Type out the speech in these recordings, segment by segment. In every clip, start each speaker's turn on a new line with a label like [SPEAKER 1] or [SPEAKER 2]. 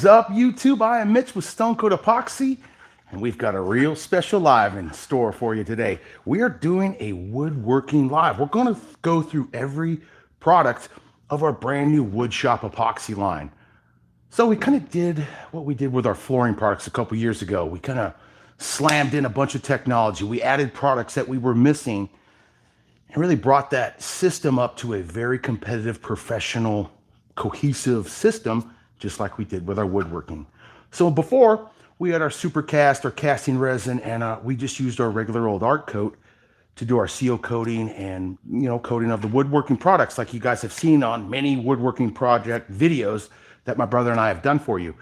[SPEAKER 1] What's up, YouTube? I am Mitch with Stone Coat Epoxy, and we've got a real special live in store for you today. We are doing a woodworking live. We're going to go through every product of our brand new Woodshop Epoxy line. So we kind of did what we did with our flooring products a couple years ago. We kind of slammed in a bunch of technology. We added products that we were missing and really brought that system up to a very competitive, professional, cohesive system, just like we did with our woodworking. So before, we had our super cast, our casting resin, and we just used our regular old art coat to do our seal coating and coating of the woodworking products, like you guys have seen on many woodworking project videos that my brother and I have done for you.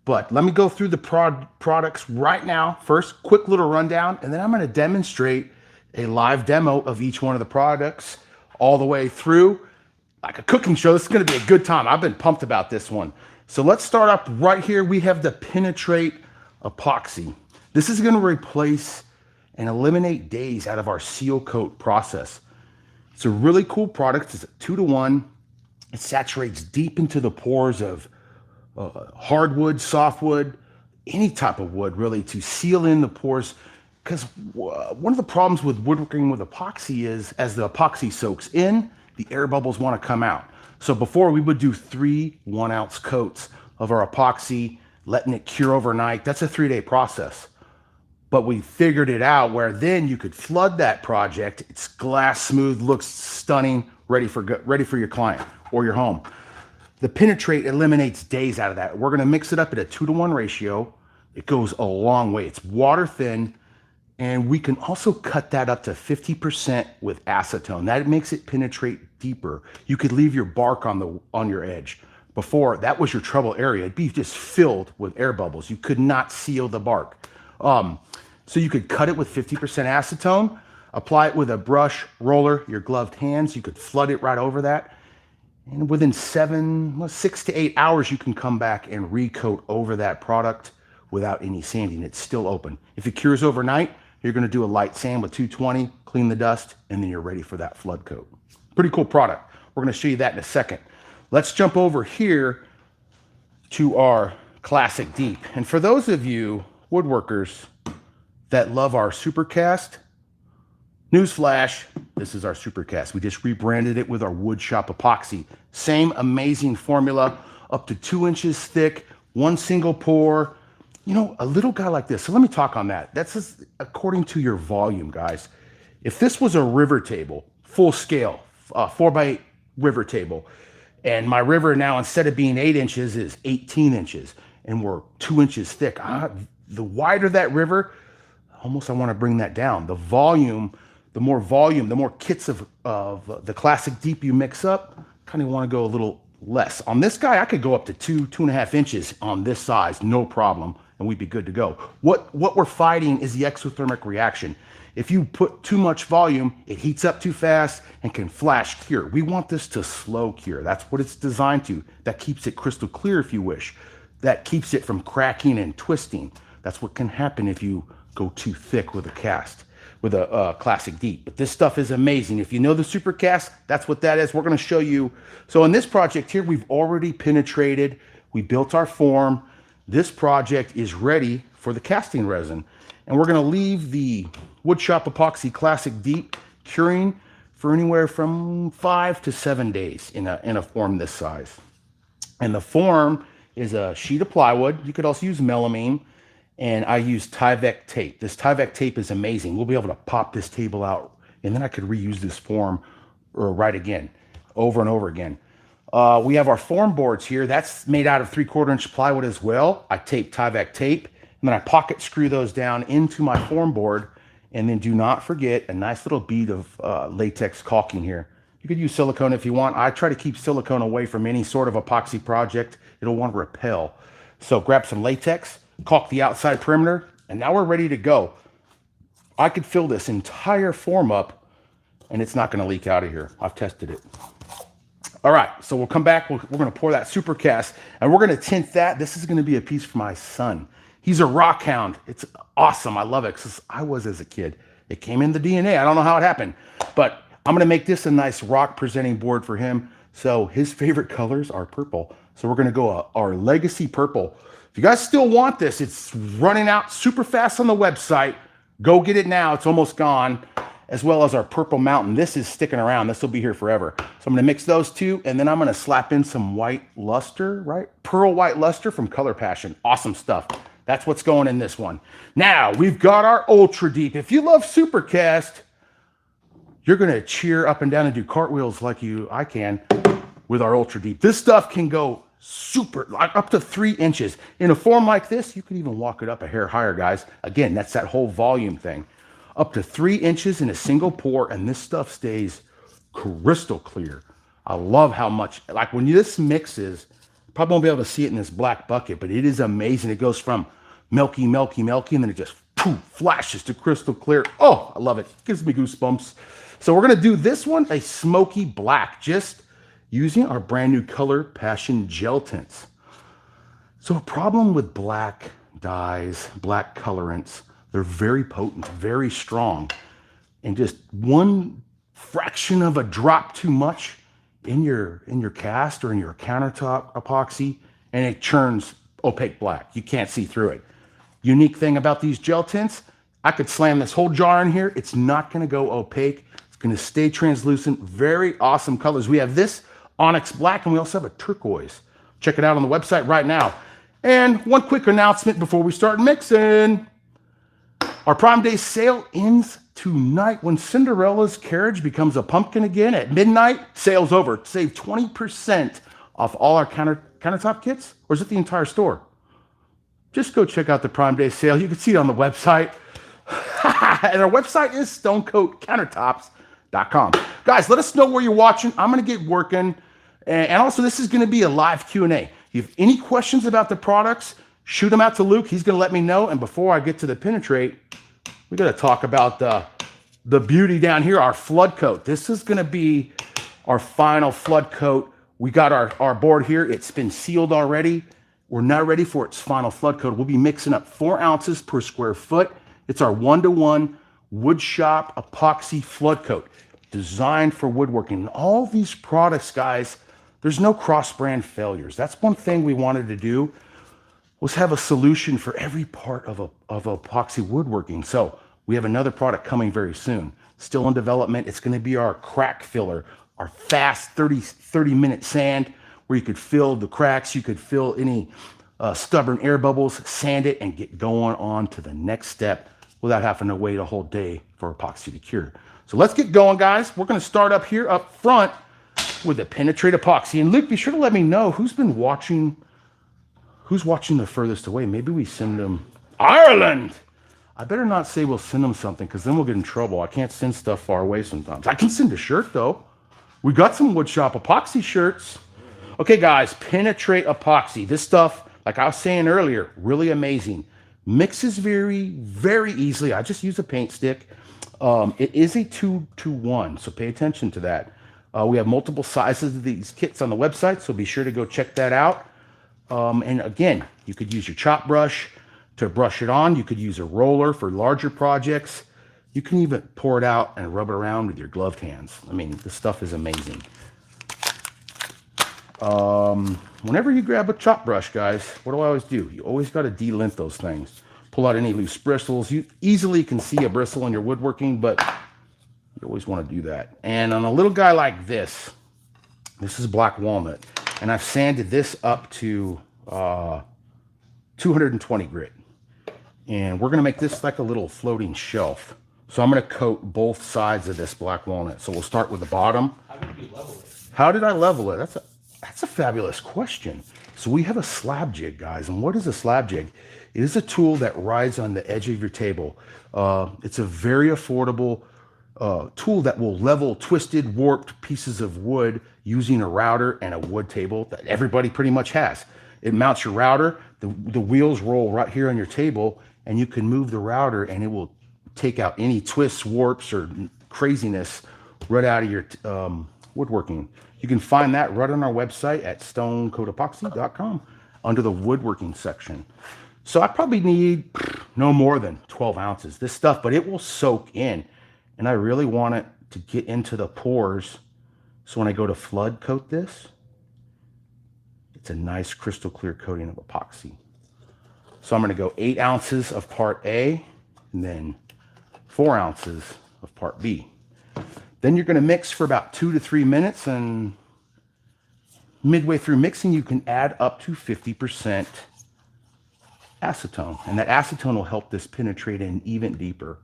[SPEAKER 1] But let me go through the products right now. First, quick little rundown, and then I'm going to demonstrate a live demo of each one of the products all the way through, like a cooking show. This is going to be a good time. I've been pumped about this one. So let's start up right here. We have the Penetrate epoxy. This is going to replace and eliminate days out of our seal coat process. It's a really cool product. It's a 2-to-1. It saturates deep into the pores of hardwood, softwood, any type of wood, really, to seal in the pores. Because one of the problems with woodworking with epoxy is as the epoxy soaks in, the air bubbles want to come out. So before, we would do 3 1-ounce coats of our epoxy, letting it cure overnight. That's a 3-day process. But we figured it out where then you could flood that project. It's glass smooth, looks stunning, ready for your client or your home. The Penetrate eliminates days out of that. We're going to mix it up at a 2-to-1 ratio. It goes a long way. It's water thin. And we can also cut that up to 50% with acetone. That makes it penetrate deeper. You could leave your bark on your edge. Before, that was your trouble area. It'd be just filled with air bubbles. You could not seal the bark. So you could cut it with 50% acetone, apply it with a brush, roller, your gloved hands. You could flood it right over that. And within 6 to 8 hours, you can come back and recoat over that product without any sanding. It's still open. If it cures overnight, you're going to do a light sand with 220, clean the dust, and then you're ready for that flood coat. Pretty cool product. We're going to show you that in a second. Let's jump over here to our Classic Deep. And for those of you woodworkers that love our Supercast, newsflash, this is our Supercast. We just rebranded it with our Woodshop Epoxy. Same amazing formula, up to 2 inches thick, 1 single pour. A little guy like this. So let me talk on that. That's just according to your volume, guys. If this was a river table, full scale, 4x8 river table, and my river now, instead of being 8 inches, is 18 inches, and we're 2 inches thick. The wider that river, almost I want to bring that down. The more kits of the Classic Deep you mix up, kind of want to go a little less. On this guy, I could go up to 2.5 inches on this size, no problem, and we'd be good to go. What we're fighting is the exothermic reaction. If you put too much volume, it heats up too fast and can flash cure. We want this to slow cure. That's what it's designed to. That keeps it crystal clear if you wish. That keeps it from cracking and twisting. That's what can happen if you go too thick with a Classic Deep. But this stuff is amazing. If you know the Supercast, that's what that is. We're going to show you. So in this project here, we've already penetrated. We built our form. This project is ready for the casting resin. And we're going to leave the Woodshop Epoxy Classic Deep curing for anywhere from 5 to 7 days in a form this size. And the form is a sheet of plywood. You could also use melamine. And I use Tyvek tape. This Tyvek tape is amazing. We'll be able to pop this table out, and then I could reuse this form right again, over and over again. We have our form boards here. That's made out of 3/4 inch plywood as well. I tape Tyvek tape, and then I pocket screw those down into my form board. And then do not forget a nice little bead of latex caulking here. You could use silicone if you want. I try to keep silicone away from any sort of epoxy project. It'll want to repel. So grab some latex, caulk the outside perimeter, and now we're ready to go. I could fill this entire form up and it's not going to leak out of here. I've tested it. All right, so we'll come back. We're going to pour that Supercast and we're going to tint that. This is going to be a piece for my son. He's a rock hound. It's awesome. I love it because I was as a kid. It came in the DNA. I don't know how it happened, but I'm going to make this a nice rock presenting board for him. So his favorite colors are purple. So we're gonna go our legacy purple. If you guys still want this, it's running out super fast on the website. Go get it now, it's almost gone. As well as our purple mountain. This is sticking around, this will be here forever. So I'm gonna mix those two, and then I'm gonna slap in some white luster, right? Pearl white luster from Color Passion. Awesome stuff. That's what's going in this one. Now, we've got our Ultra Deep. If you love Supercast, you're gonna cheer up and down and do cartwheels like I can with our Ultra Deep. This stuff can go super, like up to 3 inches. In a form like this, you could even walk it up a hair higher, guys. Again, that's that whole volume thing. Up to 3 inches in a single pour, and this stuff stays crystal clear. I love how much, like when this mixes, probably won't be able to see it in this black bucket, but it is amazing. It goes from milky, milky, milky, and then it just poof, flashes to crystal clear. Oh, I love it. Gives me goosebumps. So we're gonna do this one a smoky black, just using our brand new Color Passion gel tints. So a problem with black dyes, black colorants, they're very potent, very strong, and just one fraction of a drop too much in your cast or in your countertop epoxy, and it churns opaque black. You can't see through it. Unique thing about these gel tints, I could slam this whole jar in here. It's not gonna go opaque. It's gonna stay translucent. Very awesome colors. We have this onyx black, and we also have a turquoise. Check it out on the website right now. And one quick announcement before we start mixing. Our Prime Day sale ends tonight when Cinderella's carriage becomes a pumpkin again at midnight. Sale's over. Save 20% off all our countertop kits, or is it the entire store? Just go check out the Prime Day sale. You can see it on the website. And our website is stonecoatcountertops.com. Guys, let us know where you're watching. I'm going to get working. And also, this is going to be a live Q&A. If you have any questions about the products, shoot them out to Luke. He's going to let me know. And before I get to the Penetrate, we got to talk about the beauty down here, our flood coat. This is going to be our final flood coat. We got our board here. It's been sealed already. We're now ready for its final flood coat. We'll be mixing up 4 ounces per square foot. It's our 1-to-1 Woodshop Epoxy Flood Coat, designed for woodworking. And all these products, guys, there's no cross-brand failures. That's one thing we wanted to do, was have a solution for every part of epoxy woodworking. So we have another product coming very soon, still in development. It's gonna be our crack filler, our fast 30-minute sand, where you could fill the cracks, you could fill any stubborn air bubbles, sand it, and get going on to the next step without having to wait a whole day for epoxy to cure. So let's get going, guys. We're gonna start up here up front with the Penetrate epoxy. And Luke, be sure to let me know who's watching the furthest away. Maybe we send them Ireland. I better not say we'll send them something, because then we'll get in trouble. I can't send stuff far away sometimes. I can send a shirt though. We got some Woodshop epoxy shirts. Okay guys, Penetrate epoxy. This stuff, like I was saying earlier, really amazing. Mixes very, very easily. I just use a paint stick. It is a 2-to-1, so pay attention to that. We have multiple sizes of these kits on the website, so be sure to go check that out. And again, you could use your chop brush to brush it on. You could use a roller for larger projects. You can even pour it out and rub it around with your gloved hands. I mean, this stuff is amazing. Whenever you grab a chop brush, guys, what do I always do? You always got to de-lint those things. Pull out any loose bristles. You easily can see a bristle in your woodworking, but you always want to do that. And on a little guy like this is black walnut, and I've sanded this up to 220 grit. And we're going to make this like a little floating shelf. So I'm going to coat both sides of this black walnut. So we'll start with the bottom.
[SPEAKER 2] How did you level it?
[SPEAKER 1] How did I level it? That's a fabulous question. So we have a slab jig, guys. And what is a slab jig? It is a tool that rides on the edge of your table. It's a very affordable tool that will level twisted, warped pieces of wood using a router and a wood table that everybody pretty much has. It mounts your router. The wheels roll right here on your table, and you can move the router, and it will take out any twists, warps, or craziness right out of your woodworking. You can find that right on our website at stonecoatepoxy.com under the woodworking section. So I probably need no more than 12 ounces, this stuff, but it will soak in. And I really want it to get into the pores. So when I go to flood coat this, It's a nice crystal clear coating of epoxy. So I'm going to go 8 ounces of part A and then 4 ounces of part B. Then you're going to mix for about 2 to 3 minutes, and midway through mixing, you can add up to 50% acetone, and that acetone will help this penetrate in even deeper.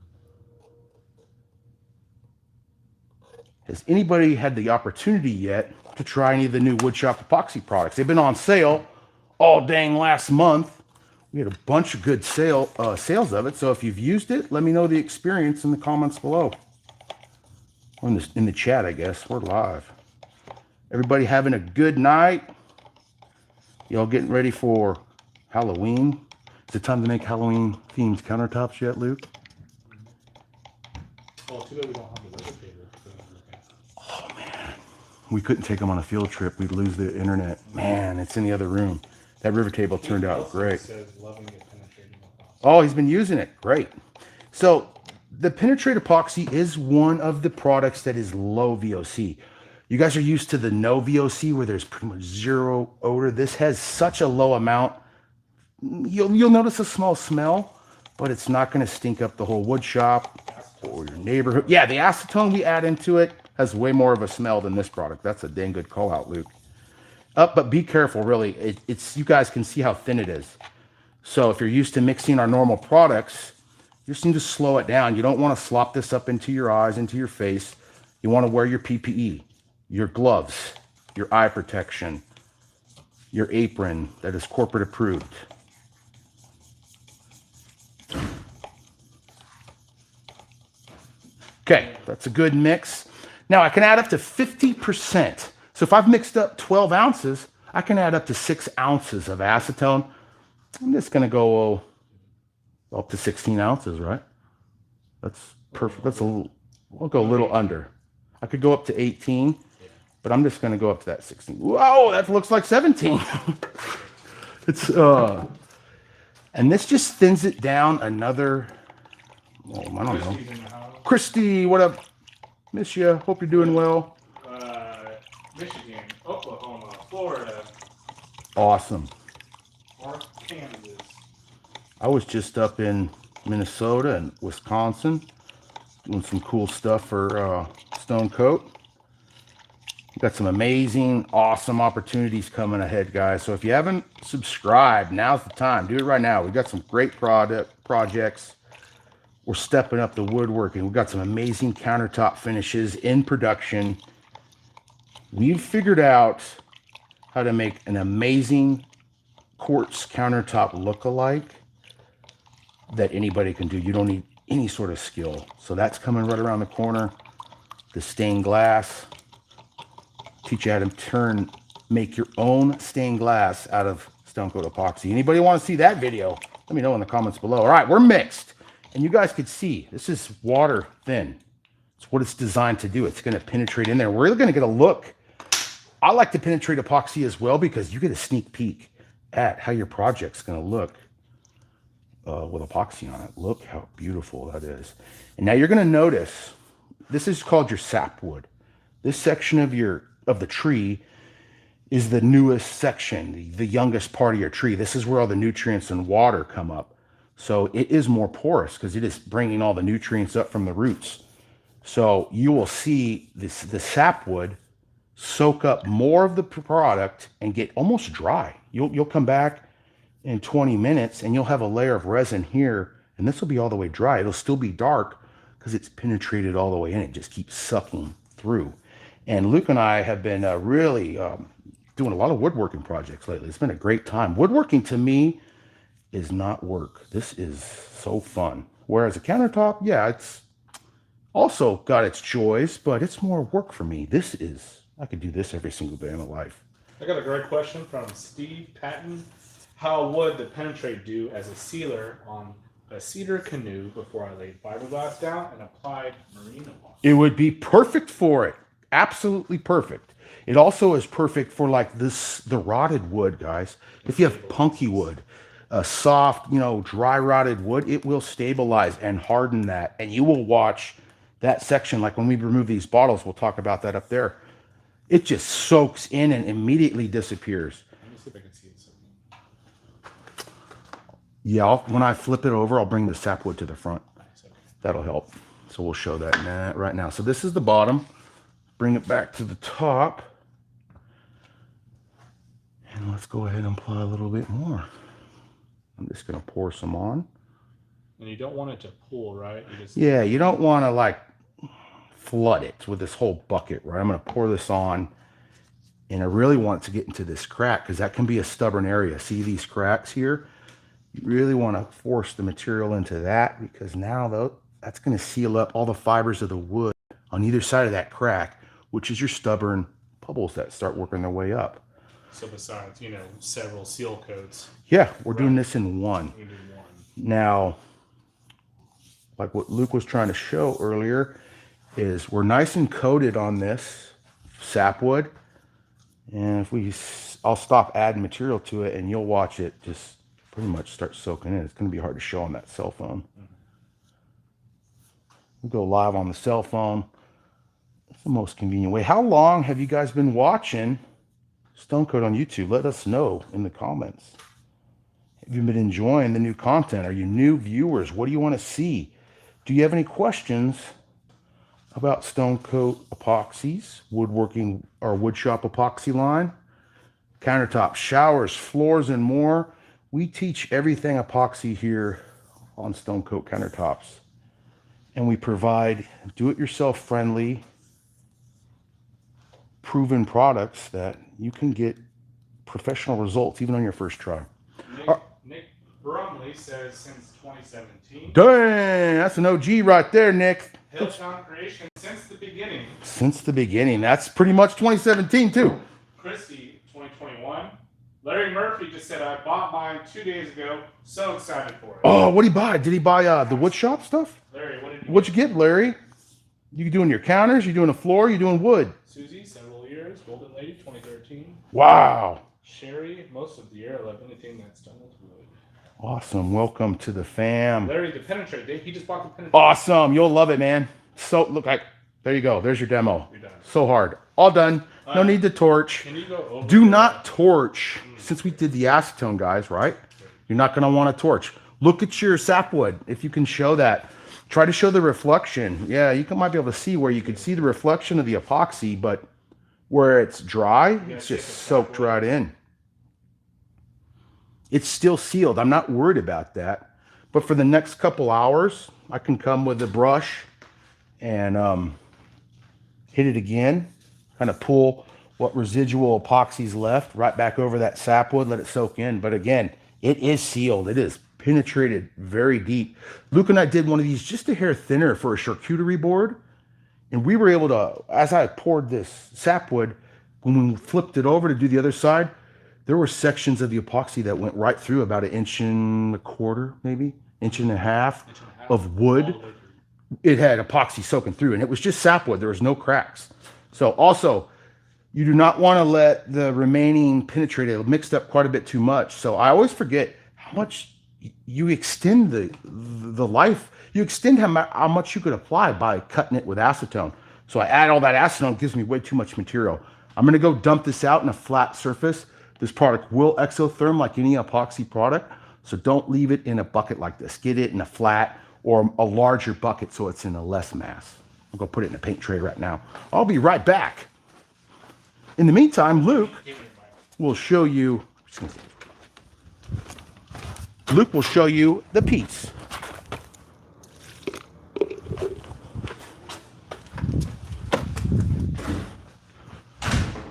[SPEAKER 1] Has anybody had the opportunity yet to try any of the new Woodshop epoxy products? They've been on sale all dang last month. We had a bunch of good sales of it. So if you've used it, let me know the experience in the comments below. Or in the chat, I guess. We're live. Everybody having a good night? Y'all getting ready for Halloween? Is it time to make Halloween themed countertops yet, Luke?
[SPEAKER 2] Oh, too bad we don't have the river table.
[SPEAKER 1] Oh, man. We couldn't take them on a field trip. We'd lose the internet. Man, it's in the other room. That river table turned out great. Oh, he's been using it. Great. So the Penetrate epoxy is one of the products that is low VOC. You guys are used to the no VOC where there's pretty much zero odor. This has such a low amount. You'll notice a small smell, but it's not going to stink up the whole wood shop or your neighborhood. Yeah, the acetone we add into it has way more of a smell than this product. That's a dang good call out, Luke. But be careful, really. It's you guys can see how thin it is. So if you're used to mixing our normal products, you just need to slow it down. You don't want to slop this up into your eyes, into your face. You want to wear your PPE, your gloves, your eye protection, your apron that is corporate approved. Okay, that's a good mix. Now I can add up to 50%. So if I've mixed up 12 ounces, I can add up to 6 ounces of acetone. I'm just going to go up to 16 ounces, right? That's perfect. That's a little, we'll go a little under. I could go up to 18, but I'm just going to go up to that 16. Whoa, that looks like 17. It's, and this just thins it down another, oh, I don't know. Christy, what up? Miss ya. Hope you're doing well.
[SPEAKER 2] Michigan, Oklahoma, Florida.
[SPEAKER 1] Awesome.
[SPEAKER 2] Or Kansas.
[SPEAKER 1] I was just up in Minnesota and Wisconsin doing some cool stuff for Stone Coat. We've got some amazing, awesome opportunities coming ahead, guys. So if you haven't subscribed, now's the time. Do it right now. We've got some great projects. We're stepping up the woodworking. We've got some amazing countertop finishes in production. We've figured out how to make an amazing quartz countertop look-alike that anybody can do. You don't need any sort of skill. So that's coming right around the corner. The stained glass. Teach you how to make your own stained glass out of Stone Coat Epoxy. Anybody want to see that video? Let me know in the comments below. All right, we're mixed. And you guys could see, this is water thin. It's what it's designed to do. It's going to penetrate in there. We're really going to get a look. I like to penetrate epoxy as well because you get a sneak peek at how your project's going to look with epoxy on it. Look how beautiful that is. And now you're going to notice, this is called your sapwood. This section of the tree is the newest section, the youngest part of your tree. This is where all the nutrients and water come up. So it is more porous because it is bringing all the nutrients up from the roots. So you will see the sapwood soak up more of the product and get almost dry. You'll come back in 20 minutes and you'll have a layer of resin here, and this will be all the way dry. It'll still be dark because it's penetrated all the way in. It just keeps sucking through. And Luke and I have been really doing a lot of woodworking projects lately. It's been a great time. Woodworking to me is not work. This is so fun. Whereas a countertop, yeah, it's also got its joys, but it's more work for me. I could do this every single day of my life.
[SPEAKER 2] I got a great question from Steve Patton. How would the Penetrate do as a sealer on a cedar canoe before I laid fiberglass down and applied marine wash?
[SPEAKER 1] It would be perfect for it. Absolutely perfect. It also is perfect for like the rotted wood, guys. If you have punky wood, a soft, dry rotted wood, it will stabilize and harden that. And you will watch that section, like when we remove these bottles, we'll talk about that up there. It just soaks in and immediately disappears.
[SPEAKER 2] Let me see if I
[SPEAKER 1] Yeah, when I flip it over, I'll bring the sapwood to the front.
[SPEAKER 2] Nice, okay.
[SPEAKER 1] That'll help. So we'll show that right now. So this is the bottom. Bring it back to the top. And let's go ahead and apply a little bit more. I'm just going to pour some on.
[SPEAKER 2] And you don't want it to pool, right?
[SPEAKER 1] Yeah, you don't want to like flood it with this whole bucket, right? I'm going to pour this on. And I really want it to get into this crack because that can be a stubborn area. See these cracks here? You really want to force the material into that because now though, that's going to seal up all the fibers of the wood on either side of that crack, which is your stubborn bubbles that start working their way up.
[SPEAKER 2] So besides, several seal coats.
[SPEAKER 1] Yeah, we're doing this in one.
[SPEAKER 2] We do one.
[SPEAKER 1] Now, like what Luke was trying to show earlier, is we're nice and coated on this sapwood. And if I'll stop adding material to it and you'll watch it just pretty much start soaking in. It's going to be hard to show on that cell phone. We'll go live on the cell phone. It's the most convenient way. How long have you guys been watching Stone Coat on YouTube? Let us know in the comments. Have you been enjoying the new content? Are you new viewers? What do you want to see? Do you have any questions about Stone Coat epoxies, woodworking or Woodshop Epoxy line, countertops, showers, floors, and more? We teach everything epoxy here on Stone Coat Countertops. And we provide do-it-yourself friendly, proven products that you can get professional results even on your first try.
[SPEAKER 2] Nick Brumley says since 2017.
[SPEAKER 1] Dang, that's an OG right there, Nick.
[SPEAKER 2] Hilltown creation since the beginning.
[SPEAKER 1] Since the beginning. That's pretty much 2017 too.
[SPEAKER 2] Christy, 2021. Larry Murphy just said, I bought mine 2 days ago. So excited for it.
[SPEAKER 1] Oh, what did he buy? Did he buy the Woodshop stuff?
[SPEAKER 2] Larry, what did you
[SPEAKER 1] What'd you get, Larry? You doing your counters? You doing a floor? You doing wood?
[SPEAKER 2] Susie, several years. Golden Lady, 2013.
[SPEAKER 1] Wow.
[SPEAKER 2] Sherry, most of the year. I love anything that's done with wood.
[SPEAKER 1] Awesome. Welcome to the fam.
[SPEAKER 2] Larry, the Penetrate. He just bought the Penetrate.
[SPEAKER 1] Awesome. You'll love it, man. So look like there you go. There's your demo.
[SPEAKER 2] You're done.
[SPEAKER 1] So hard. All done. No need to torch.
[SPEAKER 2] Can you go over?
[SPEAKER 1] Do not torch. Since we did the acetone, guys, right? You're not going to want to torch. Look at your sapwood if you can show that. Try to show the reflection. Yeah, might be able to see where you can see the reflection of the epoxy, but where it's dry, it's just soaked right in. It's still sealed. I'm not worried about that. But for the next couple hours, I can come with a brush and hit it again, kind of pull what residual epoxy's left right back over that sapwood, let it soak in. But again, it is sealed. It is penetrated very deep. Luke and I did one of these just a hair thinner for a charcuterie board. And we were able to, as I poured this sapwood, when we flipped it over to do the other side, there were sections of the epoxy that went right through about 1.25 inches, maybe 1.5 inches of wood. It had epoxy soaking through, and it was just sapwood. There was no cracks. So also, you do not want to let the remaining penetrate. It mixed up quite a bit too much. So I always forget how much you extend the life. You extend how much you could apply by cutting it with acetone. So I add all that acetone, it gives me way too much material. I'm going to go dump this out in a flat surface. This product will exotherm like any epoxy product. So don't leave it in a bucket like this. Get it in a flat or a larger bucket so it's in a less mass. I'm going to put it in a paint tray right now. I'll be right back. In the meantime, Luke will show you the piece.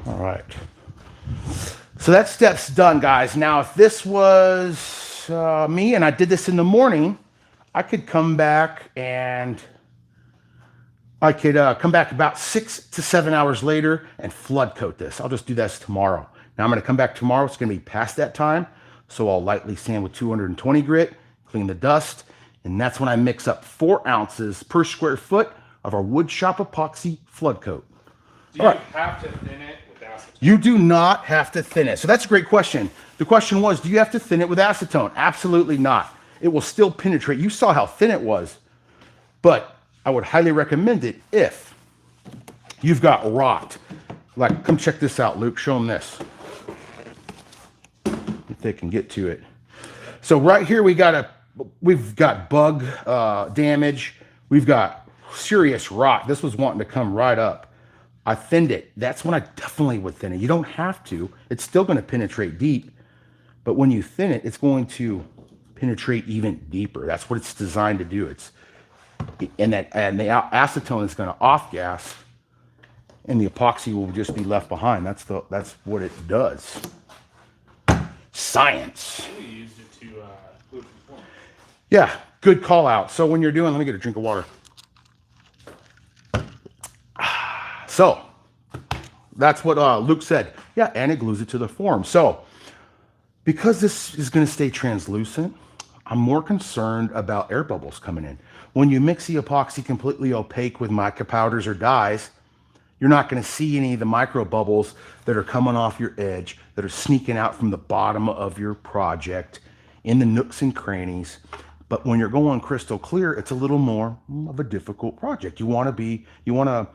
[SPEAKER 1] All right. So that step's done, guys. Now, if this was me and I did this in the morning, I could come back and come back about 6 to 7 hours later and flood coat this. I'll just do this tomorrow. Now I'm going to come back tomorrow. It's going to be past that time. So I'll lightly sand with 220 grit, clean the dust. And that's when I mix up 4 ounces per square foot of our Woodshop Epoxy flood coat.
[SPEAKER 2] Do you have to thin it with acetone?
[SPEAKER 1] You do not have to thin it. So that's a great question. The question was, do you have to thin it with acetone? Absolutely not. It will still penetrate. You saw how thin it was. But I would highly recommend it if you've got rot. Like, come check this out, Luke. Show them this. If they can get to it. So right here we've got bug damage. We've got serious rot. This was wanting to come right up. I thinned it. That's when I definitely would thin it. You don't have to. It's still going to penetrate deep, but when you thin it, it's going to penetrate even deeper. That's what it's designed to do. And the acetone is going to off gas, and the epoxy will just be left behind. That's what it does. Science.
[SPEAKER 2] We used it to glue the form.
[SPEAKER 1] Yeah, good call out. So when you're doing, let me get a drink of water. So that's what Luke said. Yeah, and it glues it to the form. So because this is going to stay translucent, I'm more concerned about air bubbles coming in. When you mix the epoxy completely opaque with mica powders or dyes, you're not going to see any of the micro bubbles that are coming off your edge, that are sneaking out from the bottom of your project in the nooks and crannies. But when you're going crystal clear, it's a little more of a difficult project. You want to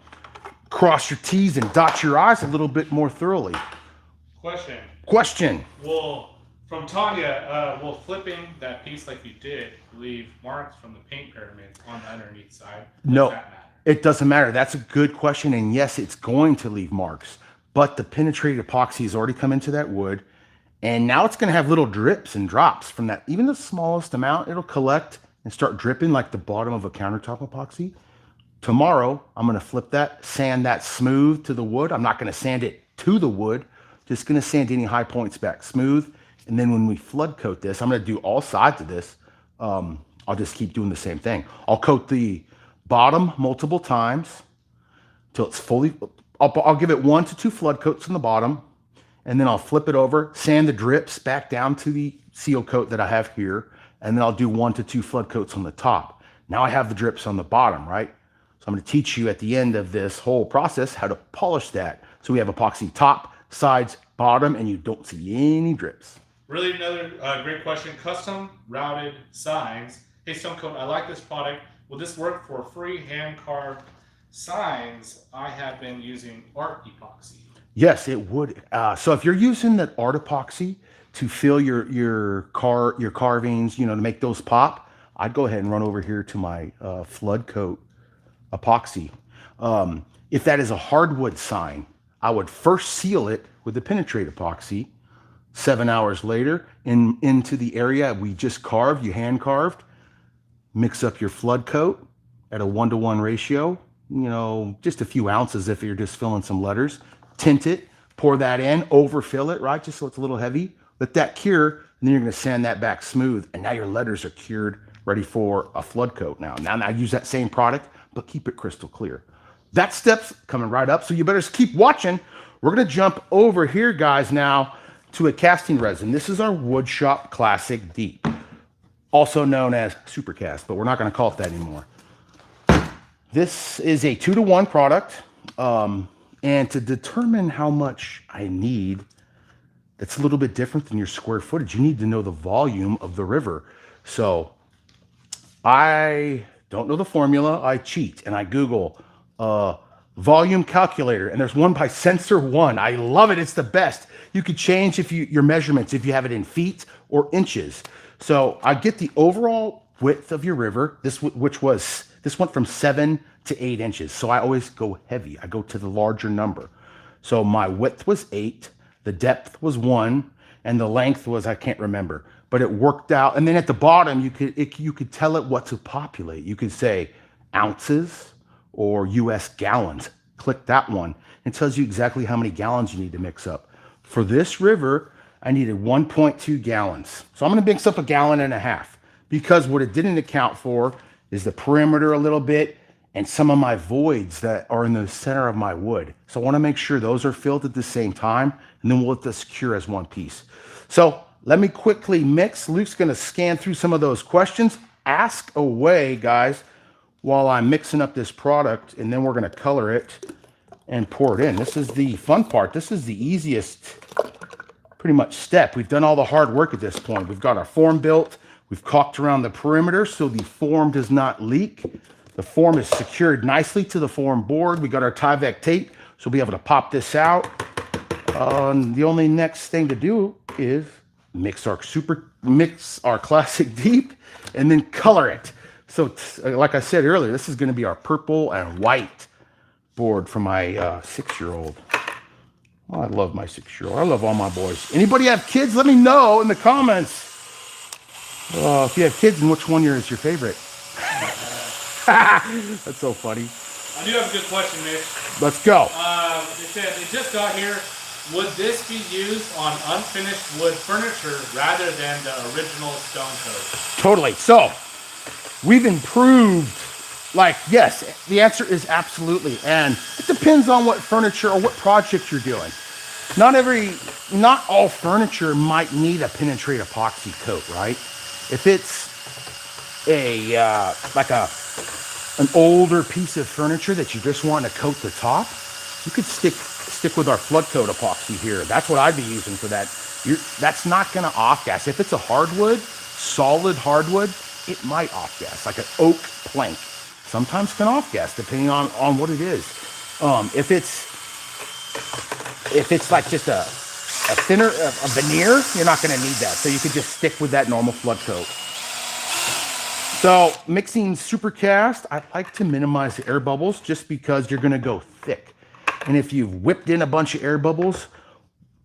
[SPEAKER 1] cross your T's and dot your I's a little bit more thoroughly. Question.
[SPEAKER 2] Well, from Tanya, will flipping that piece like you did leave marks from the paint pyramids on the underneath side?
[SPEAKER 1] No, it doesn't matter. That's a good question. And yes, it's going to leave marks, but the penetrated epoxy has already come into that wood. And now it's going to have little drips and drops from that. Even the smallest amount, it'll collect and start dripping like the bottom of a countertop epoxy. Tomorrow, I'm going to flip that, sand that smooth to the wood. I'm not going to sand it to the wood, just going to sand any high points back smooth. And then when we flood coat this, I'm going to do all sides of this. I'll just keep doing the same thing. I'll coat the bottom multiple times till it's fully, I'll give it 1 to 2 flood coats on the bottom, and then I'll flip it over, sand the drips back down to the seal coat that I have here, and then I'll do 1 to 2 flood coats on the top. Now I have the drips on the bottom, right? So I'm going to teach you at the end of this whole process how to polish that. So we have epoxy top, sides, bottom, and you don't see any drips.
[SPEAKER 2] Really another great question. Custom routed signs. Hey, Stone Coat, I like this product. Will this work for free hand-carved signs? I have been using art epoxy.
[SPEAKER 1] Yes, it would. So if you're using that art epoxy to fill your carvings, to make those pop, I'd go ahead and run over here to my flood coat epoxy. If that is a hardwood sign, I would first seal it with the Penetrate epoxy. 7 hours later, into the area we just carved, you hand carved, mix up your flood coat at a 1-to-1 ratio, just a few ounces if you're just filling some letters. Tint it, pour that in, overfill it, right? Just so it's a little heavy. Let that cure, and then you're going to sand that back smooth. And now your letters are cured, ready for a flood coat now. Now I use that same product, but keep it crystal clear. That step's coming right up, so you better keep watching. We're going to jump over here, guys, now to a casting resin. This is our Woodshop Classic Deep, also known as Supercast, but we're not going to call it that anymore. This is a 2-to-1 product. And to determine how much I need, that's a little bit different than your square footage. You need to know the volume of the river. So I don't know the formula. I cheat and I Google volume calculator, and there's one by Sensor One. I love it. It's the best. You could change your measurements if you have it in feet or inches. So I get the overall width of your river. This went from 7 to 8 inches. So I always go heavy. I go to the larger number. So my width was 8, the depth was 1, and the length was, I can't remember, but it worked out. And then at the bottom, you could tell it what to populate. You could say ounces or US gallons. Click that one. It tells you exactly how many gallons you need to mix up. For this river, I needed 1.2 gallons. So I'm going to mix up 1.5 gallons, because what it didn't account for is the perimeter a little bit and some of my voids that are in the center of my wood. So I want to make sure those are filled at the same time, and then we'll let this cure as one piece. So let me quickly mix. Luke's going to scan through some of those questions. Ask away, guys, while I'm mixing up this product, and then we're going to color it and pour it in. This is the fun part. This is the easiest, pretty much, step. We've done all the hard work at this point. We've got our form built. We've caulked around the perimeter so the form does not leak. The form is secured nicely to the form board. We got our Tyvek tape, so we'll be able to pop this out. The only next thing to do is mix our classic deep, and then color it. So like I said earlier, this is going to be our purple and white board for my 6-year-old. Oh, I love my 6-year-old. I love all my boys. Anybody have kids? Let me know in the comments. If you have kids, and which one is your favorite? That's so funny.
[SPEAKER 2] I do have a good question, Mitch.
[SPEAKER 1] Let's go.
[SPEAKER 2] They said it just got here. Would this be used on unfinished wood furniture rather than the original stone coat?
[SPEAKER 1] Totally. So we've improved. Like, yes, the answer is absolutely. And it depends on what furniture or what project you're doing. Not all furniture might need a penetrate epoxy coat, right? If it's an older piece of furniture that you just want to coat the top, you could stick with our flood coat epoxy here. That's what I'd be using for that. That's not going to off-gas. If it's a hardwood, solid hardwood, it might off-gas, like an oak plank. Sometimes can off-gas, depending on what it is. If it's like just a thinner, a veneer, you're not going to need that. So you could just stick with that normal flood coat. So mixing supercast, I like to minimize the air bubbles just because you're going to go thick. And if you've whipped in a bunch of air bubbles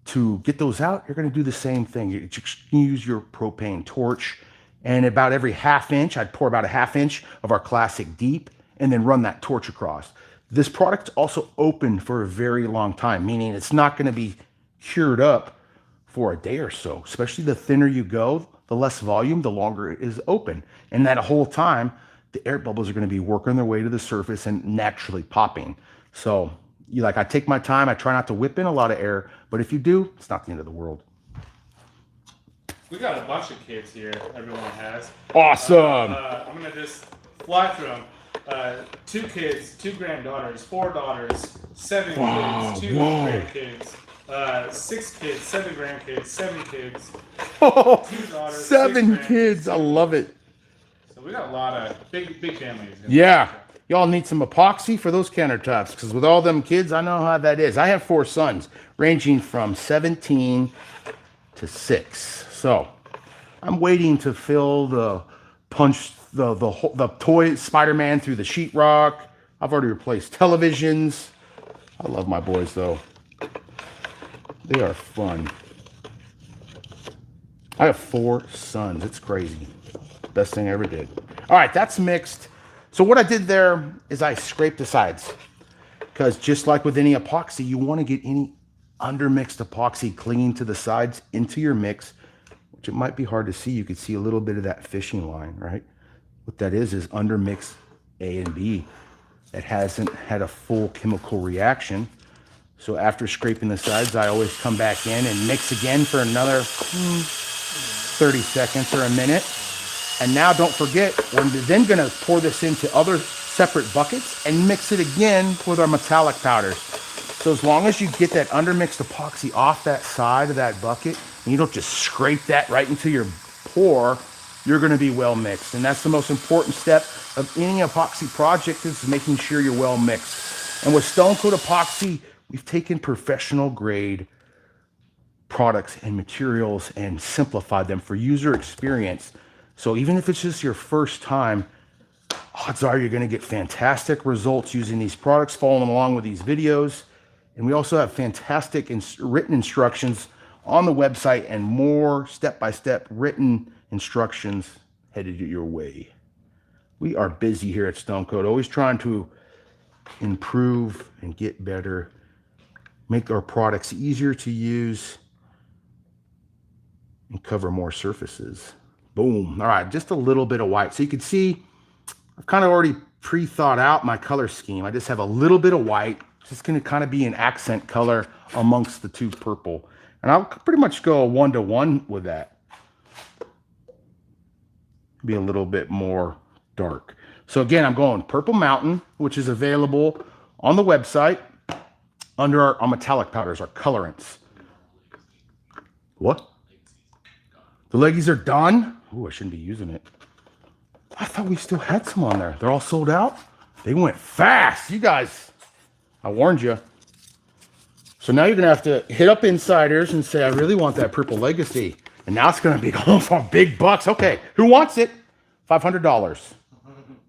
[SPEAKER 1] to get those out, you're going to do the same thing. You use your propane torch, and about every ½ inch, I'd pour about a ½ inch of our classic deep and then run that torch across. This product's also open for a very long time, meaning it's not going to be cured up for a day or so. Especially the thinner you go, the less volume, the longer it is open. And that whole time, the air bubbles are going to be working their way to the surface and naturally popping. So I take my time. I try not to whip in a lot of air, but if you do, it's not the end of the world.
[SPEAKER 2] We got a bunch of kids here. Everyone has.
[SPEAKER 1] Awesome.
[SPEAKER 2] I'm gonna just fly through them. 2 kids, 2 granddaughters, 4 daughters, 7 kids, 2 grandkids, 6 kids, 7 grandkids, 7 kids, 2 daughters,
[SPEAKER 1] 7 kids. I love it.
[SPEAKER 2] So we got a lot of big families.
[SPEAKER 1] Yeah. Y'all need some epoxy for those countertops, because with all them kids, I know how that is. I have 4 sons, ranging from 17 to 6. So I'm waiting to fill the toy Spider-Man through the sheetrock. I've already replaced televisions. I love my boys though. They are fun. I have 4 sons. It's crazy. Best thing I ever did. All right, that's mixed. So what I did there is I scraped the sides, because just like with any epoxy, you want to get any undermixed epoxy clinging to the sides into your mix, which it might be hard to see. You could see a little bit of that fishing line, right? What that is undermix A and B that hasn't had a full chemical reaction. So after scraping the sides, I always come back in and mix again for another 30 seconds or a minute. And now don't forget, we're then gonna pour this into other separate buckets and mix it again with our metallic powders. So as long as you get that undermixed epoxy off that side of that bucket, and you don't just scrape that right into your pour, you're gonna be well mixed. And that's the most important step of any epoxy project, is making sure you're well mixed. And with Stone Coat Epoxy, we've taken professional grade products and materials and simplified them for user experience. So even if it's just your first time, odds are you're going to get fantastic results using these products, following along with these videos. And we also have fantastic written instructions on the website and more step-by-step written instructions headed your way. We are busy here at Stone Coat, always trying to improve and get better, make our products easier to use, and cover more surfaces. Boom. All right, just a little bit of white. So you can see I've kind of already pre-thought out my color scheme. I just have a little bit of white. It's just going to kind of be an accent color amongst the 2 purple. And I'll pretty much go 1-to-1 with that. Be a little bit more dark. So again, I'm going Purple Mountain, which is available on the website under our metallic powders, our colorants. What? The leggies are done? Ooh, I shouldn't be using it. I thought we still had some on there. They're all sold out? They went fast. You guys, I warned you. So now you're going to have to hit up Insiders and say, I really want that Purple Legacy. And now it's going to be going for big bucks. Okay, who wants it? $500.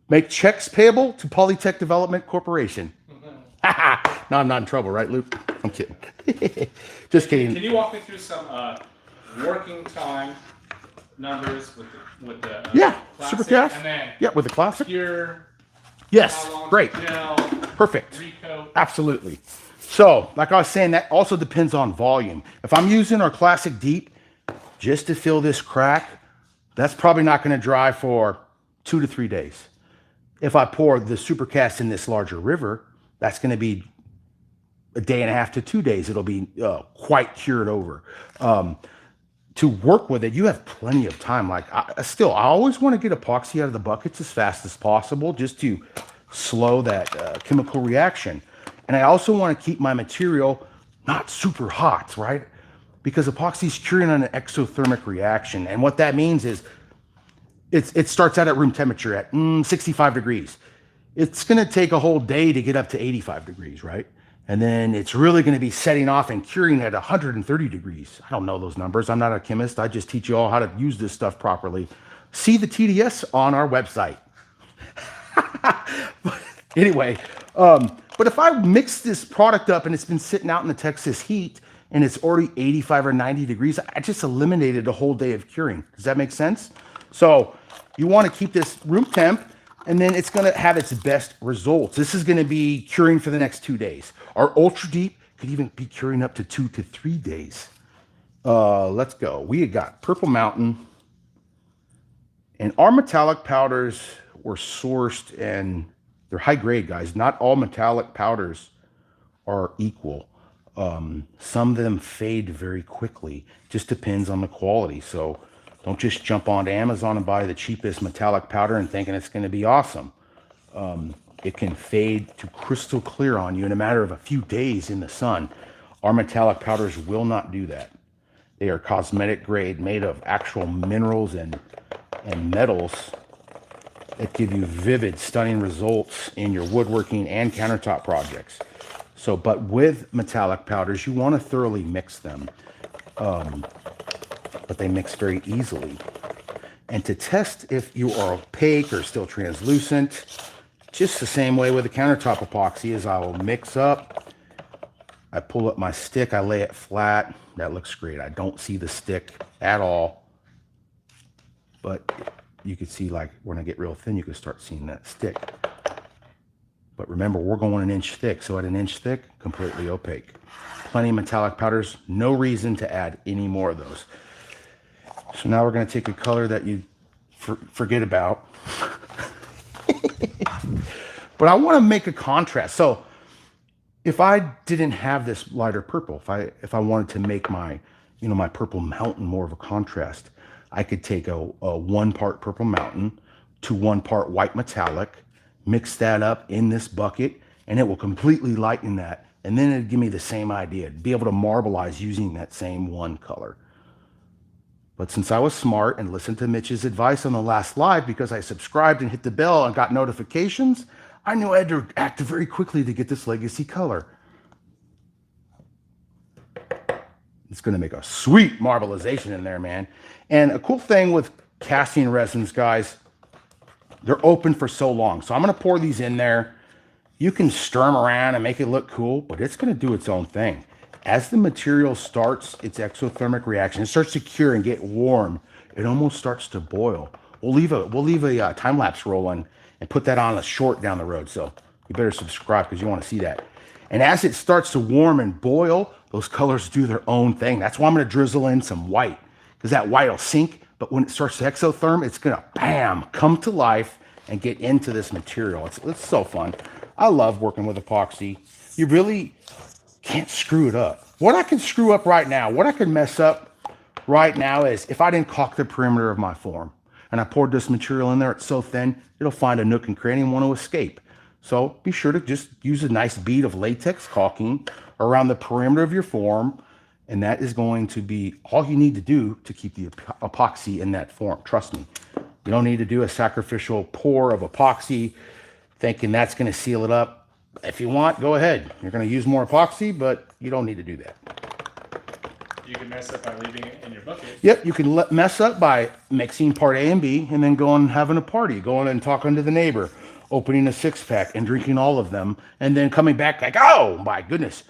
[SPEAKER 1] Make checks payable to Polytech Development Corporation. No, I'm not in trouble, right, Luke? I'm kidding. Just kidding.
[SPEAKER 2] Can you walk me through some working time numbers with the
[SPEAKER 1] Yeah,
[SPEAKER 2] classic,
[SPEAKER 1] super cast.
[SPEAKER 2] and then
[SPEAKER 1] Yeah, with the classic.
[SPEAKER 2] cure,
[SPEAKER 1] Yes,
[SPEAKER 2] how long
[SPEAKER 1] great.
[SPEAKER 2] to gel,
[SPEAKER 1] Perfect.
[SPEAKER 2] recoat.
[SPEAKER 1] Absolutely. So, like I was saying, that also depends on volume. If I'm using our classic deep just to fill this crack, that's probably not going to dry for 2 to 3 days. If I pour the supercast in this larger river, that's going to be a day and a half to 2 days. It'll be quite cured over. To work with it, you have plenty of time. Like I always want to get epoxy out of the buckets as fast as possible just to slow that chemical reaction. And I also want to keep my material not super hot, right? Because epoxy is curing on an exothermic reaction. And what that means is it starts out at room temperature at 65 degrees. It's going to take a whole day to get up to 85 degrees, right? And then it's really going to be setting off and curing at 130 degrees. I don't know those numbers. I'm not a chemist. I just teach you all how to use this stuff properly. See the TDS on our website. But anyway, but if I mix this product up and it's been sitting out in the Texas heat and it's already 85 or 90 degrees, I just eliminated a whole day of curing. Does that make sense? So you want to keep this room temp, and then it's going to have its best results. This is going to be curing for the next 2 days. Our ultra deep could even be curing up to 2 to 3 days. Let's go. We got Purple Mountain, and our metallic powders were sourced, and they're high grade, guys. Not all metallic powders are equal. Some of them fade very quickly. Just depends on the quality. So don't just jump onto Amazon and buy the cheapest metallic powder and thinking it's going to be awesome. It can fade to crystal clear on you in a matter of a few days in the sun. Our metallic powders will not do that. They are cosmetic grade, made of actual minerals and metals that give you vivid, stunning results in your woodworking and countertop projects. So, but with metallic powders, you want to thoroughly mix them. But they mix very easily. And to test if you are opaque or still translucent, just the same way with the countertop epoxy is I will mix up, I pull up my stick, I lay it flat. That looks great. I don't see the stick at all. But you can see, like, when I get real thin, you can start seeing that stick. But remember, we're going 1 inch thick. So at 1 inch thick, completely opaque. Plenty of metallic powders. No reason to add any more of those. So now we're going to take a color that you forget about. But I want to make a contrast. So if I didn't have this lighter purple, if I wanted to make my, my Purple Mountain more of a contrast, I could take a 1 part Purple Mountain to 1 part white metallic, mix that up in this bucket, and it will completely lighten that. And then it'd give me the same idea. It'd be able to marbleize using that same one color. But since I was smart and listened to Mitch's advice on the last live, because I subscribed and hit the bell and got notifications, I knew I had to act very quickly to get this legacy color. It's going to make a sweet marbleization in there, man. And a cool thing with casting resins, guys, they're open for so long. So I'm going to pour these in there. You can stir them around and make it look cool, but it's going to do its own thing. As the material starts its exothermic reaction, it starts to cure and get warm, it almost starts to boil. We'll leave a time lapse rolling and put that on a short down the road. So you better subscribe because you want to see that. And as it starts to warm and boil, those colors do their own thing. That's why I'm going to drizzle in some white, because that white will sink. But when it starts to exotherm, it's going to, bam, come to life and get into this material. It's so fun. I love working with epoxy. You really can't screw it up. What I can screw up right now, what I can mess up right now is if I didn't caulk the perimeter of my form and I poured this material in there, it's so thin, it'll find a nook and cranny and want to escape. So be sure to just use a nice bead of latex caulking around the perimeter of your form, and that is going to be all you need to do to keep the epoxy in that form. Trust me. You don't need to do a sacrificial pour of epoxy thinking that's going to seal it up. If you want, go ahead. You're going to use more epoxy, but you don't need to do that.
[SPEAKER 2] You can mess up by leaving it in your bucket.
[SPEAKER 1] Yep, you can mess up by mixing part A and B and then going and having a party, going and talking to the neighbor, opening a six-pack and drinking all of them, and then coming back like, oh my goodness,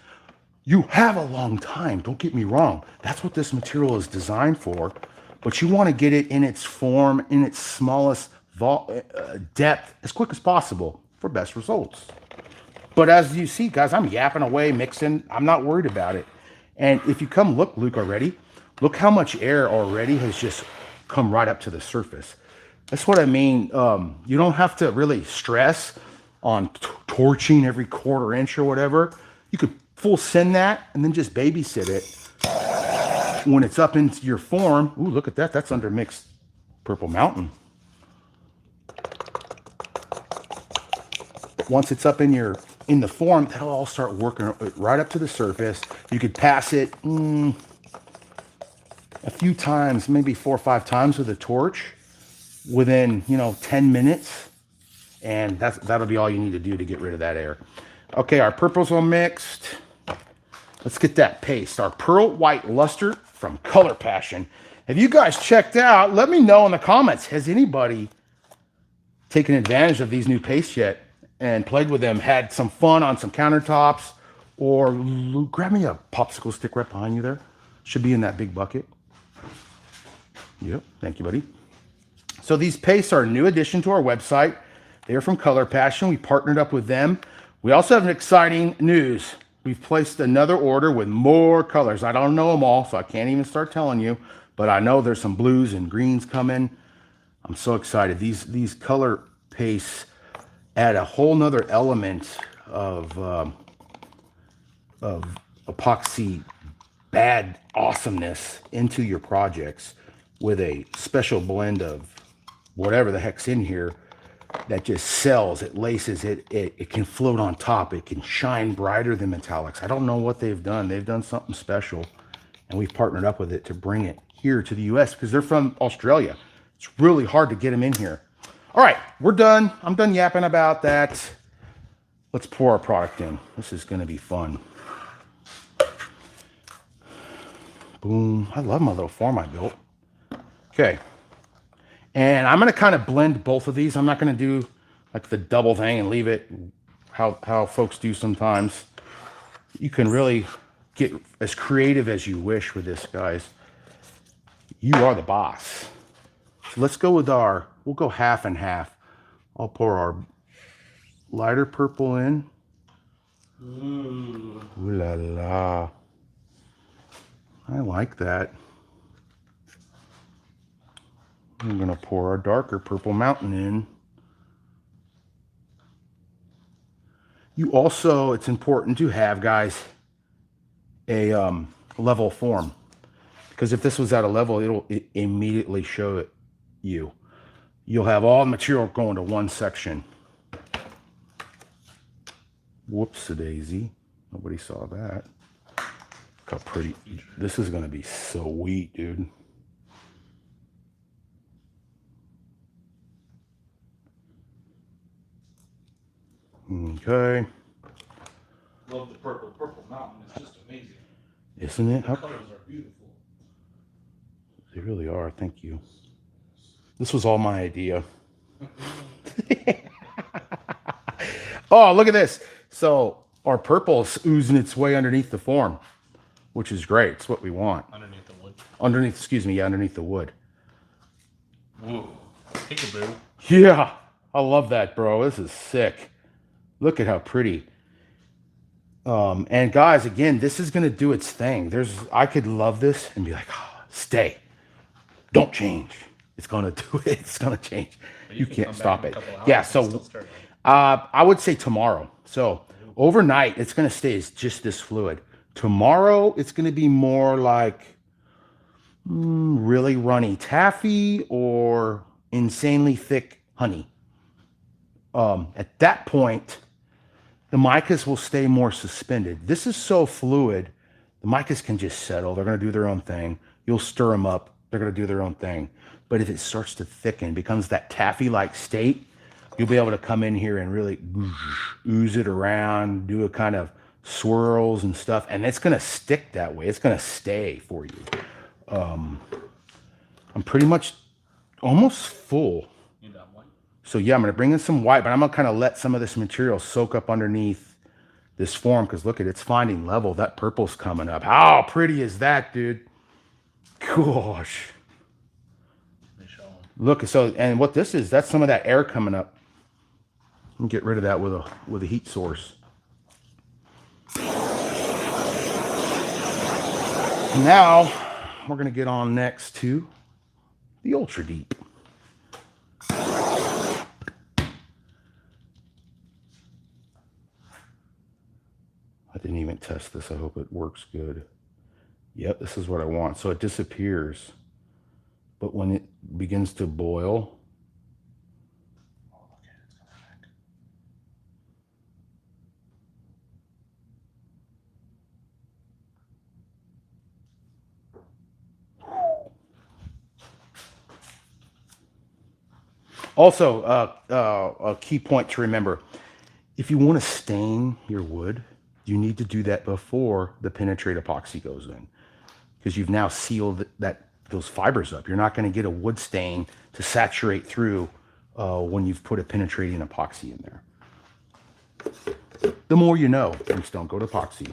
[SPEAKER 1] you have a long time. Don't get me wrong. That's what this material is designed for, but you want to get it in its form, in its smallest depth as quick as possible for best results. But as you see, guys, I'm yapping away, mixing. I'm not worried about it. And if you come look, Luke, already, look how much air already has just come right up to the surface. That's what I mean. You don't have to really stress on torching every quarter inch or whatever. You could full send that and then just babysit it when it's up into your form. Ooh, look at that. That's under mixed Purple Mountain. Once it's up in the form, that'll all start working right up to the surface. You could pass it a few times, maybe 4 or 5 times with a torch within 10 minutes, and that'll be all you need to do to get rid of that air. Okay, our purples are mixed. Let's get that paste. Our pearl white luster from Color Passion. Have you guys checked out? Let me know in the comments. Has anybody taken advantage of these new pastes yet and played with them, had some fun on some countertops, or grab me a popsicle stick right behind you there. Should be in that big bucket. Yep, thank you, buddy. So these pastes are a new addition to our website. They're from Color Passion. We partnered up with them. We also have an exciting news. We've placed another order with more colors. I don't know them all, so I can't even start telling you, but I know there's some blues and greens coming. I'm so excited. These color pastes add a whole nother element of epoxy bad awesomeness into your projects with a special blend of whatever the heck's in here that just sells. It laces it. It can float on top. It can shine brighter than metallics. I don't know what they've done. They've done something special, and we've partnered up with it to bring it here to the US because they're from Australia. It's really hard to get them in here. All right, we're done. I'm done yapping about that. Let's pour our product in. This is going to be fun. Boom. I love my little form I built. Okay. And I'm going to kind of blend both of these. I'm not going to do like the double thing and leave it how folks do sometimes. You can really get as creative as you wish with this, guys. You are the boss. So let's go with we'll go half and half. I'll pour our lighter purple in. Ooh. Ooh la la. I like that. I'm gonna pour our darker Purple Mountain in. You also, it's important to have, guys, a level form, because if this was at a level, it'll immediately show it you. You'll have all the material going to one section. Whoops-a-daisy. Nobody saw that. Look how pretty. This is going to be sweet, dude. Okay.
[SPEAKER 2] Love the Purple Mountain. It's just amazing.
[SPEAKER 1] Isn't it?
[SPEAKER 2] The colors are beautiful.
[SPEAKER 1] They really are. Thank you. This was all my idea. Oh, look at this. So our purple's oozing its way underneath the form, which is great. It's what we want.
[SPEAKER 2] Underneath the wood.
[SPEAKER 1] Underneath the wood.
[SPEAKER 2] Whoa. Peekaboo.
[SPEAKER 1] Yeah. I love that, bro. This is sick. Look at how pretty. And guys, again, this is going to do its thing. I could love this and be like, oh, stay. Don't change. It's going to do it. It's going to change. You can't stop it. Yeah, so I would say tomorrow. So overnight, it's going to stay as just this fluid. Tomorrow, it's going to be more like really runny taffy or insanely thick honey. At that point, the micas will stay more suspended. This is so fluid, the micas can just settle. They're going to do their own thing. You'll stir them up. They're going to do their own thing. But if it starts to thicken, becomes that taffy-like state, you'll be able to come in here and really ooze it around, do a kind of swirls and stuff, and it's gonna stick that way. It's gonna stay for you. I'm pretty much almost full.
[SPEAKER 2] You got white?
[SPEAKER 1] So yeah, I'm gonna bring in some white, but I'm gonna kind of let some of this material soak up underneath this form, because look at it's finding level. That purple's coming up. How pretty is that, dude? Gosh. Look, so, and what this is, that's some of that air coming up. And get rid of that with a heat source. Now we're gonna get on next to the Ultra Deep. I didn't even test this. I hope it works good. Yep, this is what I want. So it disappears, but when it begins to boil, also, a key point to remember, if you want to stain your wood, you need to do that before the Penetrate epoxy goes in, because you've now sealed those fibers up. You're not going to get a wood stain to saturate through when you've put a penetrating epoxy in there. The more you know from Stone Coat Epoxy.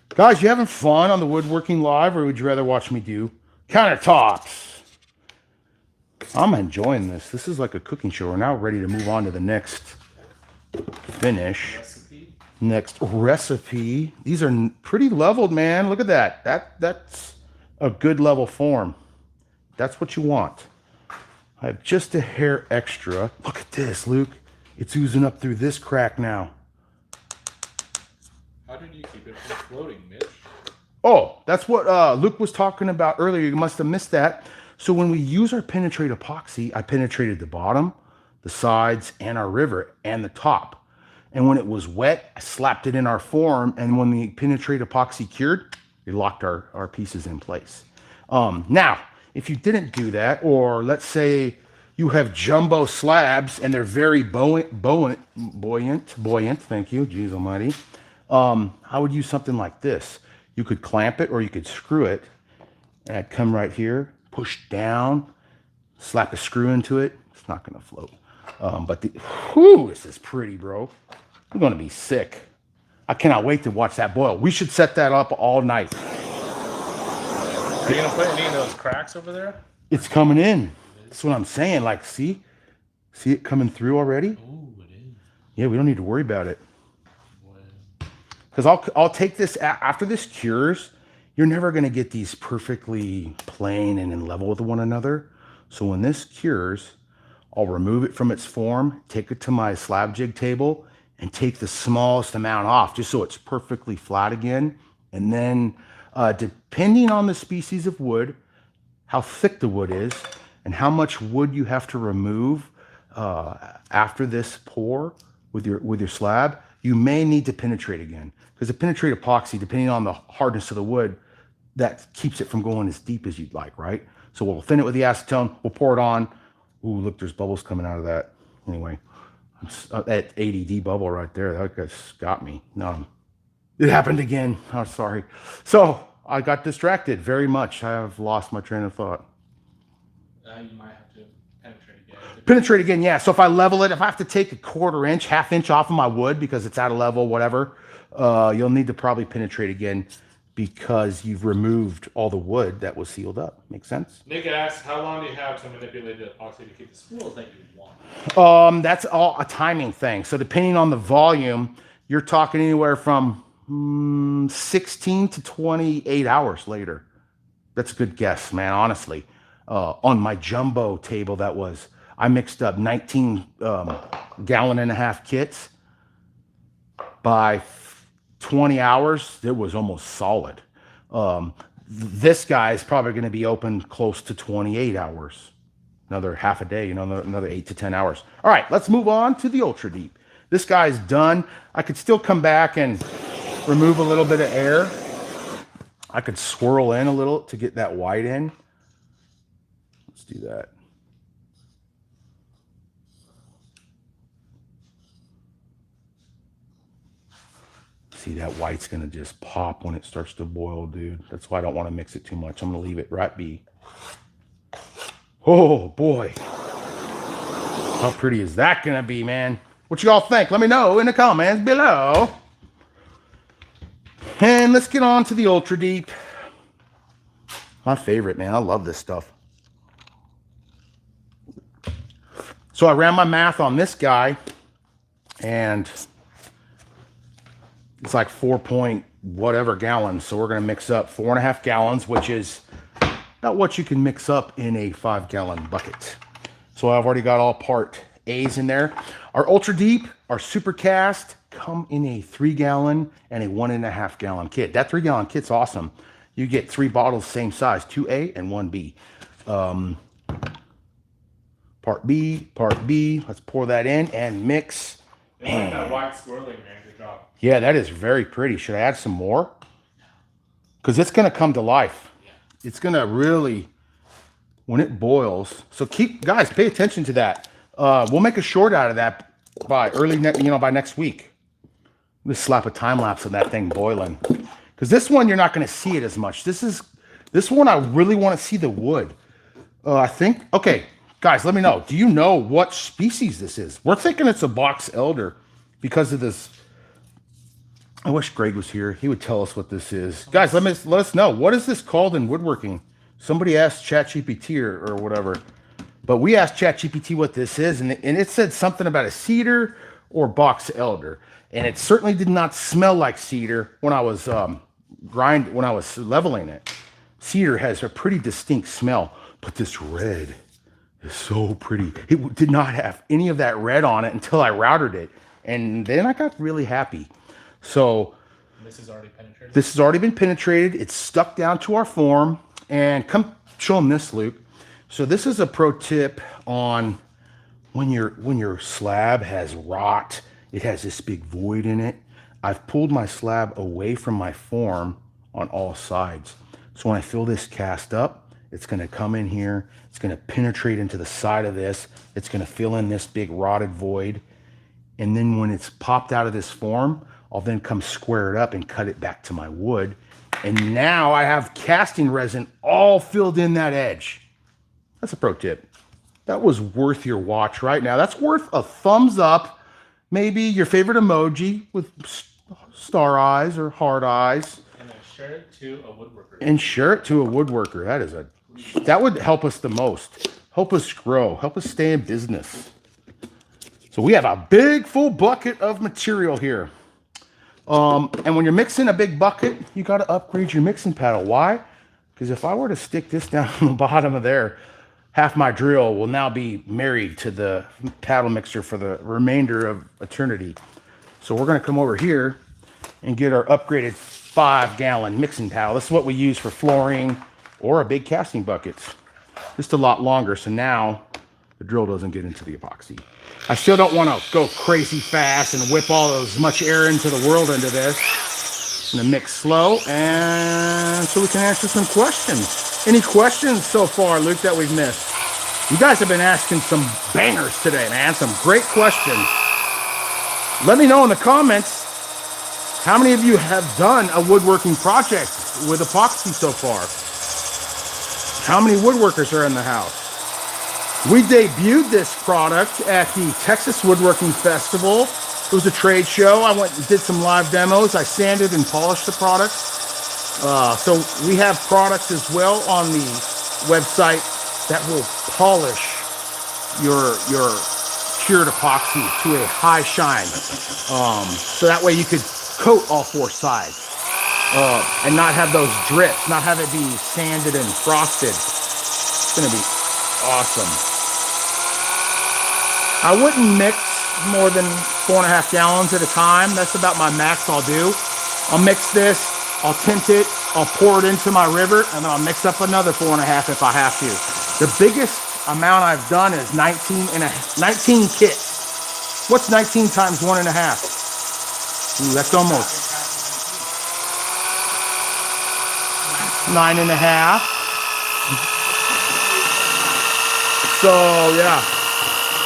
[SPEAKER 1] Guys, you having fun on the Woodworking Live, or would you rather watch me do Countertops? I'm enjoying this. This is like a cooking show. We're now ready to move on to the next finish. Next recipe. These are pretty leveled, man. Look at that. That's a good level form. That's what you want. I have just a hair extra. Look at this, Luke. It's oozing up through this crack now.
[SPEAKER 2] How did you keep it from floating, Mitch?
[SPEAKER 1] Oh, that's what Luke was talking about earlier. You must have missed that. So when we use our Penetrate epoxy, I penetrated the bottom, the sides, and our rivet, and the top. And when it was wet, I slapped it in our form, and when the Penetrate epoxy cured, it locked our pieces in place. Now, if you didn't do that, or let's say you have jumbo slabs and they're very buoyant, thank you, geez almighty, I would use something like this. You could clamp it or you could screw it, and I'd come right here, push down, slap a screw into it. It's not gonna float. But this is pretty, bro. I'm gonna be sick. I cannot wait to watch that boil. We should set that up all night.
[SPEAKER 2] Are you gonna put any of those cracks over there?
[SPEAKER 1] It's coming in. That's what I'm saying. Like, see it coming through already?
[SPEAKER 2] Oh, it is.
[SPEAKER 1] Yeah, we don't need to worry about it. Because I'll take this after this cures. You're never gonna get these perfectly plain and in level with one another. So when this cures, I'll remove it from its form, take it to my slab jig table, and take the smallest amount off, just so it's perfectly flat again. And then, depending on the species of wood, how thick the wood is, and how much wood you have to remove after this pour with your slab, you may need to penetrate again. Because the Penetrate epoxy, depending on the hardness of the wood, that keeps it from going as deep as you'd like, right? So we'll thin it with the acetone, we'll pour it on. Ooh, look, there's bubbles coming out of that. Anyway, that ADD bubble right there, that just got me. No, it happened again. Oh, sorry. So I got distracted very much. I have lost my train of thought.
[SPEAKER 2] You might have to penetrate again.
[SPEAKER 1] Penetrate again, yeah. So if I level it, if I have to take a quarter inch, half inch off of my wood because it's out of level, whatever, you'll need to probably penetrate again because you've removed all the wood that was sealed up. Make sense?
[SPEAKER 2] Nick asks, how long do you have to manipulate the epoxy to keep the spools that you want?
[SPEAKER 1] That's all a timing thing. So depending on the volume, you're talking anywhere from 16 to 28 hours later. That's a good guess, man, honestly. On my jumbo table, I mixed up 19 gallon and a half kits. By 20 hours, it was almost solid. This guy is probably going to be open close to 28 hours. Another half a day, another 8 to 10 hours. All right, let's move on to the Ultra Deep. This guy's done. I could still come back and remove a little bit of air. I could swirl in a little to get that white in. Let's do that. See, that white's gonna just pop when it starts to boil, dude. That's why I don't want to mix it too much. I'm gonna leave it right be. Oh boy. How pretty is that gonna be, man? What y'all think? Let me know in the comments below. And let's get on to the Ultra Deep. My favorite, man. I love this stuff. So I ran my math on this guy, and it's like 4 point whatever gallons. So we're going to mix up 4.5 gallons, which is about what you can mix up in a 5-gallon bucket. So I've already got all part A's in there. Our Ultra Deep, our Super Cast come in a 3-gallon and a 1.5-gallon kit. That 3-gallon kit's awesome. You get 3 bottles, same size, 2A and 1B. Part B. Let's pour that in and mix.
[SPEAKER 2] Man. That white swirling, man. Good job.
[SPEAKER 1] Yeah, that is very pretty. Should I add some more? Because it's going to come to life.
[SPEAKER 2] Yeah.
[SPEAKER 1] It's going to really, when it boils. So guys, pay attention to that. We'll make a short out of that by by next week. Just slap a time lapse of that thing boiling. Because this one, you're not going to see it as much. This one, I really want to see the wood. I think, okay. Guys, let me know. Do you know what species this is? We're thinking it's a box elder because of this. I wish Greg was here. He would tell us what this is. Guys, let us know. What is this called in woodworking? Somebody asked ChatGPT or whatever. But we asked ChatGPT what this is, and it said something about a cedar or box elder. And it certainly did not smell like cedar when I was leveling it. Cedar has a pretty distinct smell, but this red is so pretty. It did not have any of that red on it until I routed it. And then I got really happy. So
[SPEAKER 2] this is already penetrated?
[SPEAKER 1] This has already been penetrated. It's stuck down to our form. And come show them this, Luke. So this is a pro tip on when your slab has rot, it has this big void in it. I've pulled my slab away from my form on all sides. So when I fill this cast up, it's going to come in here. It's going to penetrate into the side of this. It's going to fill in this big rotted void. And then when it's popped out of this form, I'll then come square it up and cut it back to my wood. And now I have casting resin all filled in that edge. That's a pro tip. That was worth your watch right now. That's worth a thumbs up. Maybe your favorite emoji with star eyes or heart eyes.
[SPEAKER 2] And then share it to a woodworker.
[SPEAKER 1] And share it to a woodworker. That would help us the most. Help us grow. Help us stay in business. So we have a big full bucket of material here. And when you're mixing a big bucket, you got to upgrade your mixing paddle. Why? Because if I were to stick this down on the bottom of there, half my drill will now be married to the paddle mixer for the remainder of eternity. So we're going to come over here and get our upgraded 5-gallon mixing paddle. This is what we use for flooring or a big casting bucket. Just a lot longer, so now the drill doesn't get into the epoxy. I still don't want to go crazy fast and whip all as much air into the world into this. I'm going to mix slow, and so we can answer some questions. Any questions so far, Luke, that we've missed? You guys have been asking some bangers today, man. Some great questions. Let me know in the comments how many of you have done a woodworking project with epoxy so far. How many woodworkers are in the house? We debuted this product at the Texas Woodworking Festival. It was a trade show. I went and did some live demos. I sanded and polished the product. So we have products as well on the website that will polish your cured epoxy to a high shine. So that way you could coat all 4 sides and not have those drips, not have it be sanded and frosted. It's gonna be awesome. I wouldn't mix more than 4.5 gallons at a time. That's about my max I'll do. I'll mix this, I'll tint it, I'll pour it into my river, and then I'll mix up another 4.5 if I have to. The biggest amount I've done is 19 kits. What's 19 times 1.5? Ooh, that's almost 9.5. So yeah,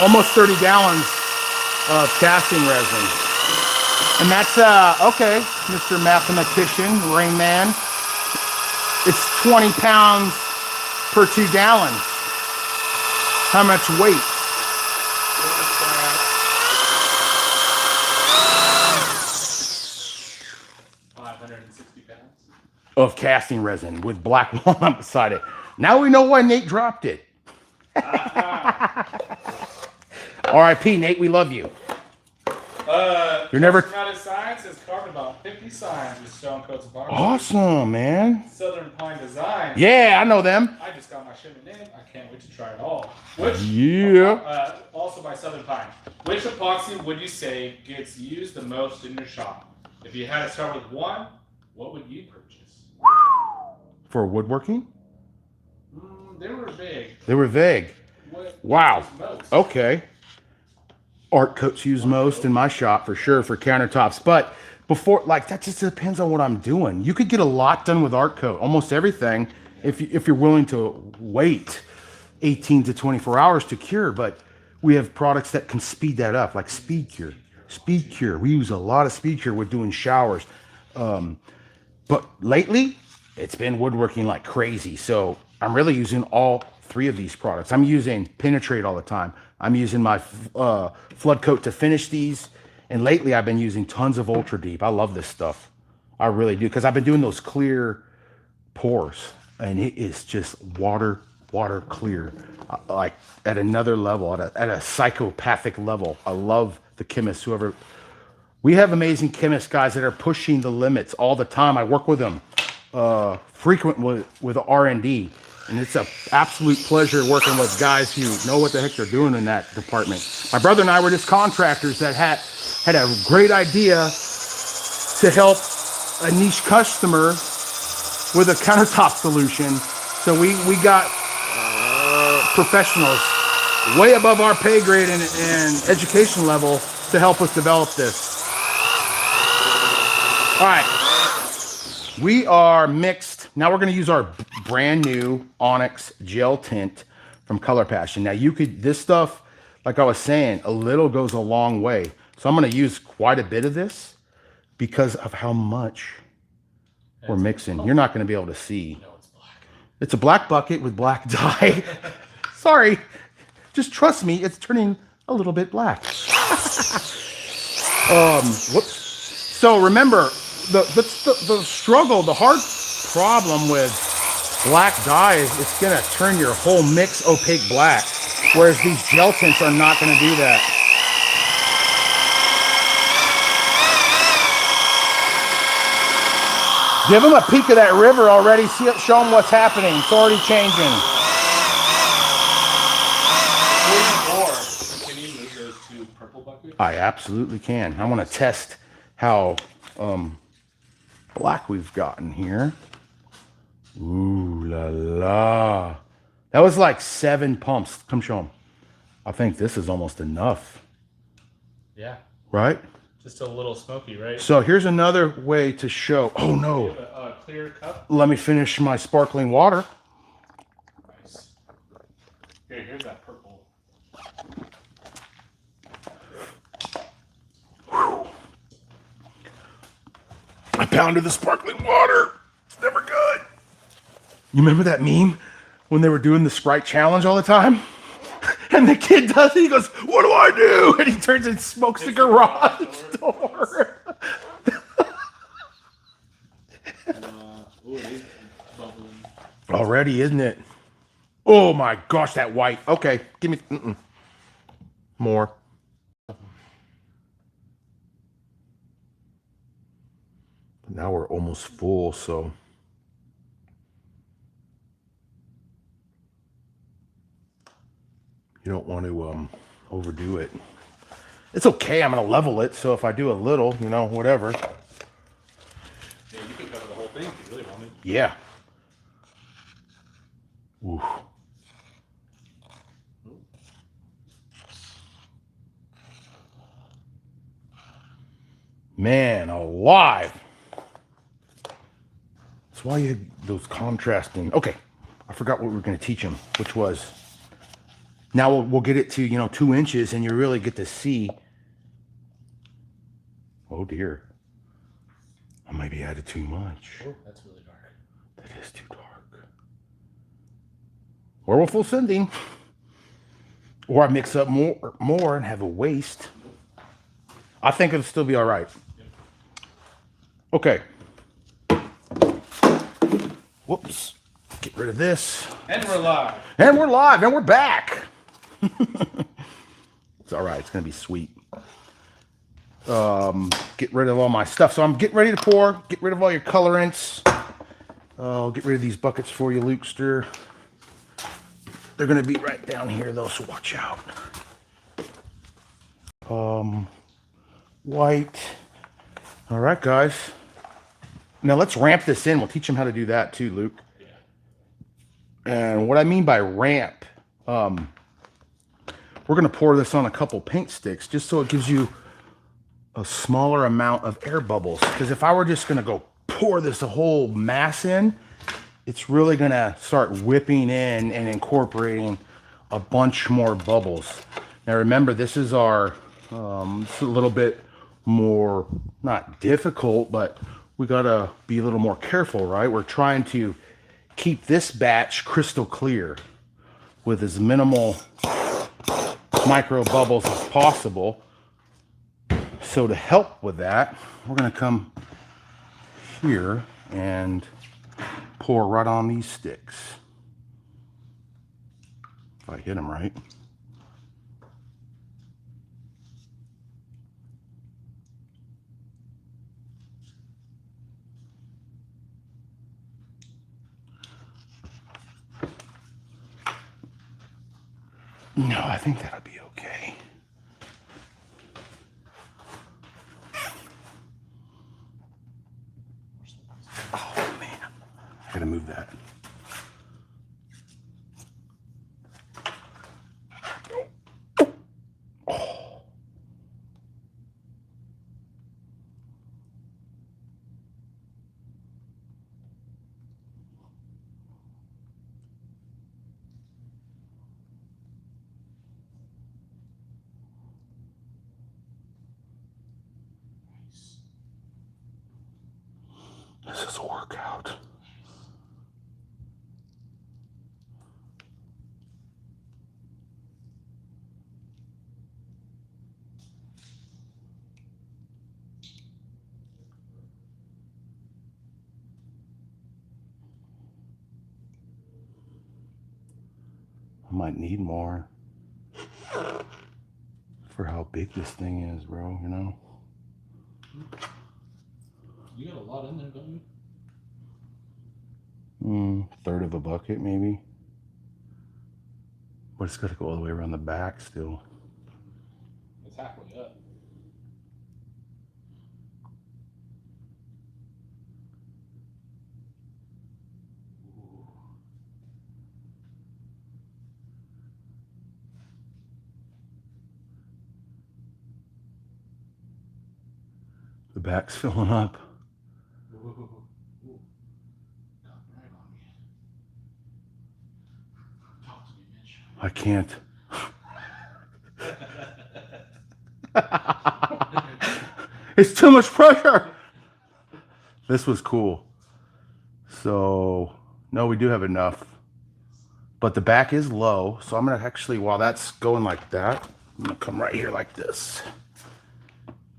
[SPEAKER 1] almost 30 gallons of casting resin. And that's, okay, Mr. Mathematician, Rain Man. It's 20 pounds per 2 gallons. How much weight?
[SPEAKER 2] 560 pounds.
[SPEAKER 1] Of casting resin with black walnut beside it. Now we know why Nate dropped it. R.I.P. Nate, we love you. You're never
[SPEAKER 2] United Science has carved about 50 signs with stone coats of
[SPEAKER 1] awesome, man.
[SPEAKER 2] Southern Pine Design.
[SPEAKER 1] Yeah, I know them.
[SPEAKER 2] I just got my shipment in. I can't wait to try it all. Also by Southern Pine. Which epoxy would you say gets used the most in your shop? If you had to start with one, what would you purchase?
[SPEAKER 1] For woodworking?
[SPEAKER 2] They were vague.
[SPEAKER 1] They were vague. Wow. Okay. Art coats used most in my shop for sure for countertops, but before, like, that just depends on what I'm doing. You could get a lot done with art coat, almost everything, if you're willing to wait 18 to 24 hours to cure. But we have products that can speed that up, like speed cure. Speed cure. We use a lot of speed cure with doing showers. But lately, it's been woodworking like crazy. So I'm really using all 3 of these products. I'm using Penetrate all the time. I'm using my flood coat to finish these. And lately I've been using tons of Ultra Deep. I love this stuff. I really do. Because I've been doing those clear pours. And it is just water clear. Like at another level, at a psychopathic level. I love the chemists, whoever. We have amazing chemists, guys, that are pushing the limits all the time. I work with them frequent with R&D. And it's an absolute pleasure working with guys who know what the heck they're doing in that department. My brother and I were just contractors that had a great idea to help a niche customer with a countertop solution. So we got professionals way above our pay grade and education level to help us develop this. All right. We are mixed. Now we're going to use our brand new Onyx gel tint from Color Passion. Now this stuff, like I was saying, a little goes a long way. So I'm going to use quite a bit of this because of how much we're mixing. You're not going to be able to see.
[SPEAKER 2] No, it's black.
[SPEAKER 1] It's a black bucket with black dye. Sorry. Just trust me, it's turning a little bit black. Whoops. So remember, the struggle, the hard problem with black dye is it's gonna turn your whole mix opaque black, whereas these gel tints are not gonna do that. Give them a peek of that river already. Show them what's happening. It's already changing.
[SPEAKER 2] Can you move those 2 purple buckets?
[SPEAKER 1] I absolutely can. I want to test how black we've gotten here. Ooh la la. That was like 7 pumps. Come show them. I think this is almost enough.
[SPEAKER 2] Yeah.
[SPEAKER 1] Right?
[SPEAKER 2] Just a little smoky, right?
[SPEAKER 1] So here's another way to show. Oh no.
[SPEAKER 2] You have a clear cup.
[SPEAKER 1] Let me finish my sparkling water.
[SPEAKER 2] Nice. Here's that purple.
[SPEAKER 1] I pounded the sparkling water. It's never good. You remember that meme when they were doing the Sprite challenge all the time? And the kid does it, he goes, "What do I do?" And he turns and smokes the garage door. Already, isn't it? Oh my gosh, that white. Okay, give me more. Now we're almost full, so. You don't want to overdo it. It's okay, I'm gonna level it, so if I do a little, you know, whatever.
[SPEAKER 2] Yeah, you can cover the whole thing if you really wanted.
[SPEAKER 1] Yeah. Oof. Man alive. That's why you had those contrasting. Okay, I forgot what we were going to teach him, which was, now we'll get it to, you know, 2 inches and you really get to see. Oh dear. I maybe added too much.
[SPEAKER 2] Oh, that's really dark.
[SPEAKER 1] That is too dark. Or we're full sending. Or I mix up more and have a waste. I think it'll still be all right.
[SPEAKER 2] Yep.
[SPEAKER 1] Okay. Whoops. Get rid of this.
[SPEAKER 2] And we're live.
[SPEAKER 1] And we're live and we're back. It's all right. It's going to be sweet. Get rid of all my stuff. So I'm getting ready to pour. Get rid of all your colorants. I'll get rid of these buckets for you, Lukester. They're going to be right down here, though, so watch out. White. All right, guys. Now let's ramp this in. We'll teach them how to do that too, Luke.
[SPEAKER 2] Yeah.
[SPEAKER 1] And what I mean by ramp, we're going to pour this on a couple paint sticks just so it gives you a smaller amount of air bubbles. Because if I were just going to go pour this whole mass in, it's really going to start whipping in and incorporating a bunch more bubbles. Now remember, this is our, it's a little bit more, not difficult, but we got to be a little more careful, right? We're trying to keep this batch crystal clear with as minimal micro bubbles as possible. So to help with that, we're going to come here and pour right on these sticks. If I hit them right. No, I think that'll be okay. Oh man, I gotta move that. Oh. This is a workout. I might need more for how big this thing is, bro, you know?
[SPEAKER 2] You got a lot in there, don't you?
[SPEAKER 1] Third of a bucket, maybe. But it's got to go all the way around the back still.
[SPEAKER 2] It's halfway up.
[SPEAKER 1] The back's filling up.
[SPEAKER 2] Ooh. Got right on me. Talk to me, Mitch.
[SPEAKER 1] I can't. It's too much pressure. This was cool. So, no, we do have enough. But the back is low. So I'm going to actually, while that's going like that, I'm going to come right here like this.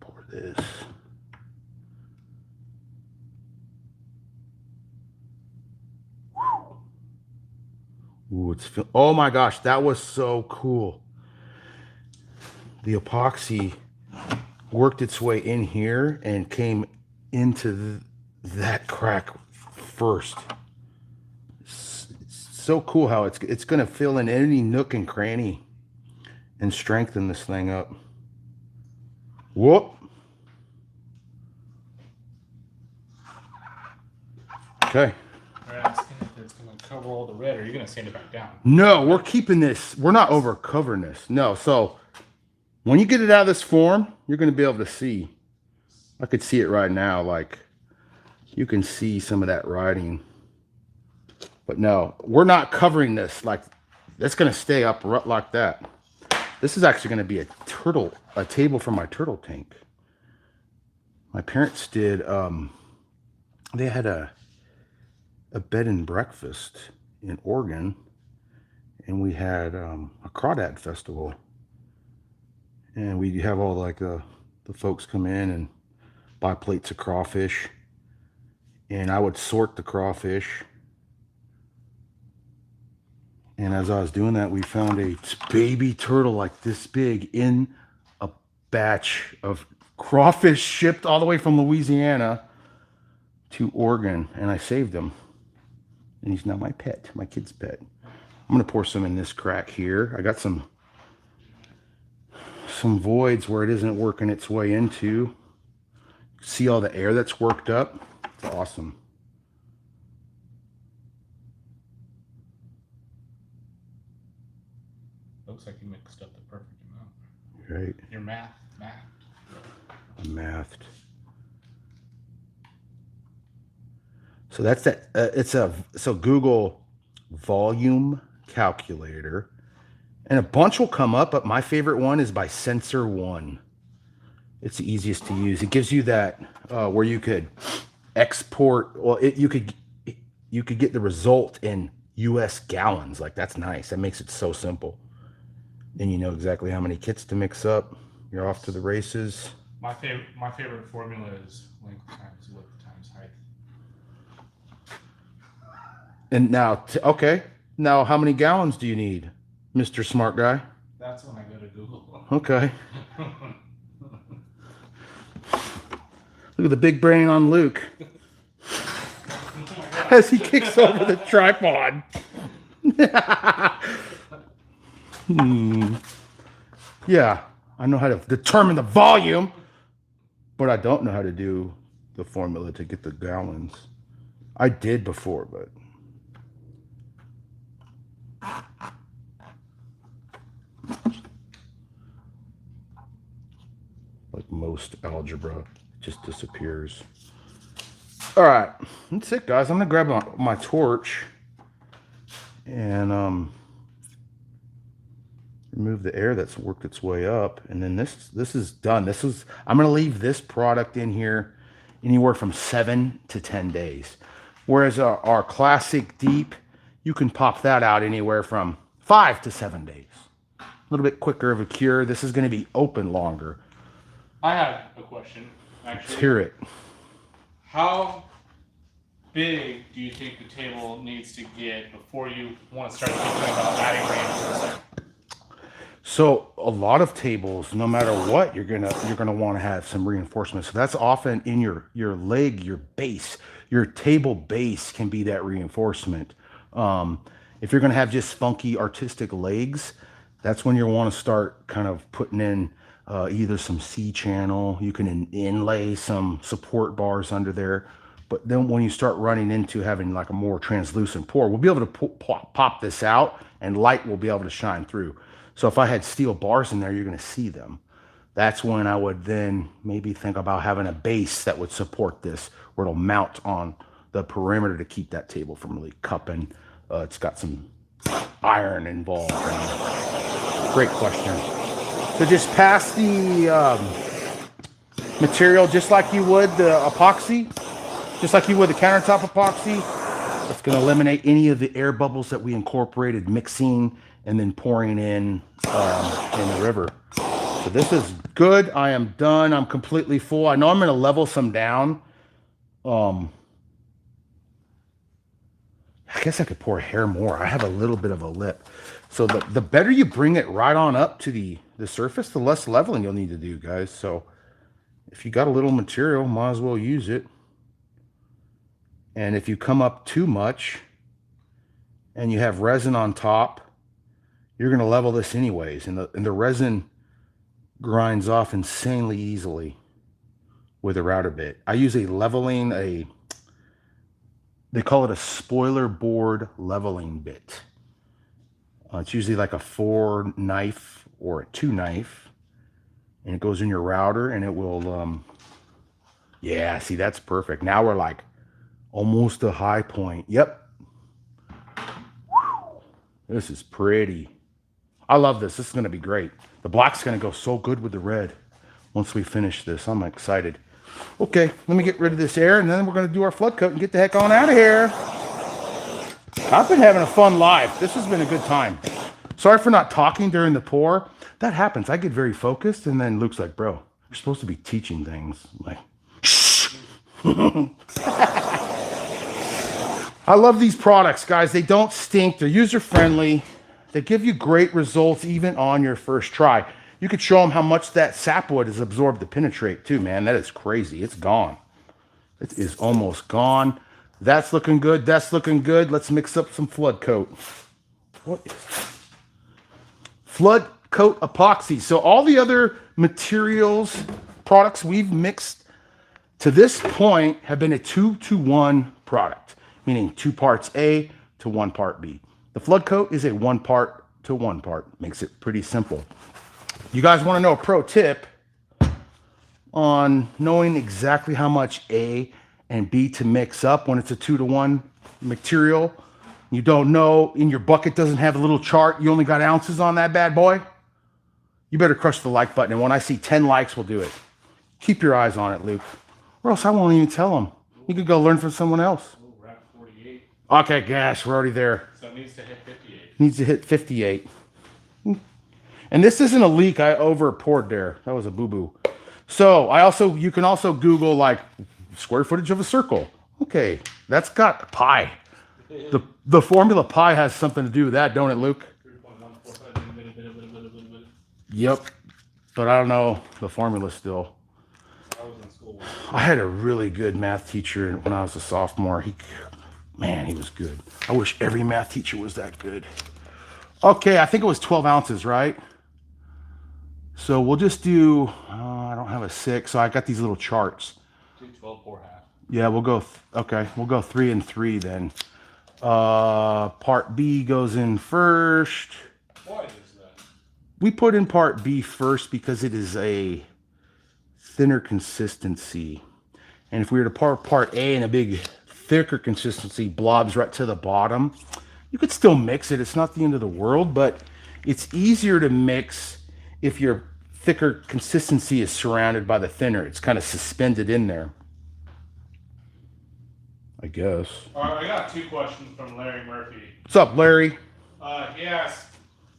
[SPEAKER 1] Pour this. Ooh, oh my gosh, that was so cool. The epoxy worked its way in here and came into that crack first. It's so cool how it's going to fill in any nook and cranny and strengthen this thing up. Whoop. Okay.
[SPEAKER 2] It's going to cover all the red, or you're going to sand it back down?
[SPEAKER 1] No, we're keeping this. We're not over covering this. No, so when you get it out of this form, you're going to be able to see. I could see it right now. Like, you can see some of that writing. But no, we're not covering this. Like, that's going to stay up like that. This is actually going to be a table for my turtle tank. My parents did they had a bed and breakfast in Oregon, and we had a crawdad festival, and we have all like the folks come in and buy plates of crawfish, and I would sort the crawfish. And as I was doing that, we found a baby turtle like this big in a batch of crawfish shipped all the way from Louisiana to Oregon, and I saved him. And he's now my pet, my kid's pet. I'm gonna pour some in this crack here. I got some voids where it isn't working its way into. See all the air that's worked up? It's awesome.
[SPEAKER 2] Looks like you mixed up the perfect amount.
[SPEAKER 1] Right.
[SPEAKER 2] Your mathed.
[SPEAKER 1] Mathed. So that's that. So Google volume calculator, and a bunch will come up. But my favorite one is by Sensor One. It's the easiest to use. It gives you that where you could export. Well, you could get the result in U.S. gallons. Like that's nice. That makes it so simple. Then you know exactly how many kits to mix up. You're off to the races.
[SPEAKER 2] My favorite formula is length times width times height.
[SPEAKER 1] And now, okay. Now, how many gallons do you need, Mr. Smart Guy?
[SPEAKER 2] That's when I go to Google.
[SPEAKER 1] Okay. Look at the big brain on Luke as he kicks over the tripod. Yeah, I know how to determine the volume, but I don't know how to do the formula to get the gallons. I did before, but like most algebra, it just disappears. All right, that's it, guys. I'm gonna grab my torch and remove the air that's worked its way up, and then this is done. I'm gonna leave this product in here anywhere from 7 to 10 days, whereas our classic deep, you can pop that out anywhere from 5 to 7 days. A little bit quicker of a cure. This is going to be open longer.
[SPEAKER 2] I have a question, actually.
[SPEAKER 1] Let's hear it.
[SPEAKER 2] How big do you think the table needs to get before you want to start thinking about adding reinforcement?
[SPEAKER 1] So a lot of tables, no matter what, you're gonna want to have some reinforcement. So that's often in your leg, your base, your table base can be that reinforcement. If you're gonna have just funky artistic legs, that's when you want to start kind of putting in either some C-channel. You can inlay some support bars under there. But then when you start running into having like a more translucent pour, we'll be able to pop this out and light will be able to shine through. So if I had steel bars in there, you're going to see them. That's when I would then maybe think about having a base that would support this, where it'll mount on the perimeter to keep that table from really cupping. It's got some iron involved. Great question. So just pass the material just like you would the epoxy, just like you would the countertop epoxy. It's going to eliminate any of the air bubbles that we incorporated mixing and then pouring in the river. So this is good. I am done. I'm completely full. I know I'm going to level some down. I guess I could pour hair more. I have a little bit of a lip. So the better you bring it right on up to the surface, the less leveling you'll need to do, guys. So if you got a little material, might as well use it. And if you come up too much and you have resin on top, you're going to level this anyways. And the resin grinds off insanely easily with a router bit. I use they call it a spoiler board leveling bit. It's usually like a 4 knife or a 2 knife. And it goes in your router and it will, yeah, see, that's perfect. Now we're like almost a high point. Yep. Whew. This is pretty. I love this. This is going to be great. The black's going to go so good with the red once we finish this. I'm excited. Okay, let me get rid of this air, and then we're going to do our flood coat and get the heck on out of here. I've been having a fun live. This has been a good time. Sorry for not talking during the pour. That happens. I get very focused, and then Luke's like, bro, you're supposed to be teaching things. I'm like, shh. I love these products, guys. They don't stink. They're user-friendly. They give you great results even on your first try. You could show them how much that sapwood has absorbed the penetrate too, man. That is crazy. It's gone. It is almost gone. That's looking good. That's looking good. Let's mix up some flood coat. What is flood coat epoxy? So all the other materials, products we've mixed to this point have been a 2-to-1 product, meaning 2 parts A to 1 part B. The flood coat is a 1 part to 1 part. Makes it pretty simple. You guys want to know a pro tip on knowing exactly how much A and B to mix up when it's a 2-to-1 material? You don't know, and your bucket doesn't have a little chart, you only got ounces on that bad boy? You better crush the like button, and when I see 10 likes, we'll do it. Keep your eyes on it, Luke, or else I won't even tell them. You could go learn from someone else.
[SPEAKER 2] Oh, we're at 48.
[SPEAKER 1] Okay, gosh, we're already there.
[SPEAKER 2] So it needs to hit 58.
[SPEAKER 1] Needs to hit 58. And this isn't a leak. I over poured there. That was a boo-boo. So you can also Google like square footage of a circle. Okay, that's got pi. The formula pi has something to do with that, don't it, Luke?
[SPEAKER 2] 3.145.
[SPEAKER 1] Yep. But I don't know the formula still.
[SPEAKER 2] I was in school.
[SPEAKER 1] I had a really good math teacher when I was a sophomore. Man, he was good. I wish every math teacher was that good. Okay, I think it was 12 ounces, right? So we'll just do, I don't have a 6, so I got these little charts.
[SPEAKER 2] Do 12 pour half.
[SPEAKER 1] Yeah, we'll go, okay, we'll go 3 and 3 then. Part B goes in first.
[SPEAKER 2] Why is that?
[SPEAKER 1] We put in part B first because it is a thinner consistency. And if we were to pour part A in a big thicker consistency blobs right to the bottom, you could still mix it. It's not the end of the world, but it's easier to mix if your thicker consistency is surrounded by the thinner. It's kind of suspended in there, I guess.
[SPEAKER 2] All right, I got 2 questions from Larry Murphy.
[SPEAKER 1] What's up, Larry?
[SPEAKER 2] He asked,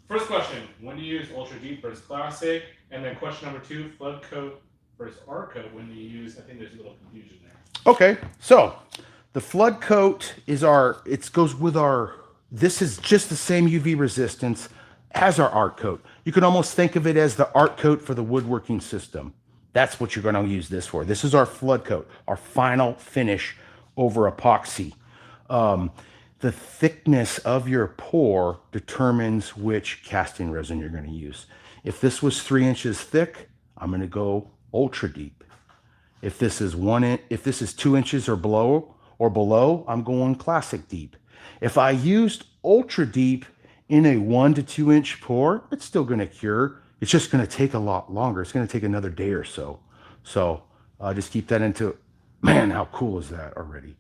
[SPEAKER 2] first question, when do you use Ultra Deep versus Classic? And then question number 2, flood coat versus R coat, when do you use, I think there's a little confusion there.
[SPEAKER 1] Okay, so the flood coat is goes with this is just the same UV resistance as our art coat. You can almost think of it as the art coat for the woodworking system. That's what you're going to use this for. This is our flood coat, our final finish over epoxy. The thickness of your pour determines which casting resin you're going to use. If this was 3 inches thick, I'm going to go ultra deep. If this is 2 inches or below, I'm going classic deep. If I used ultra deep in a 1 to 2 inch pour, it's still going to cure. It's just going to take a lot longer. It's going to take another day or so. So just keep that into, man, how cool is that already?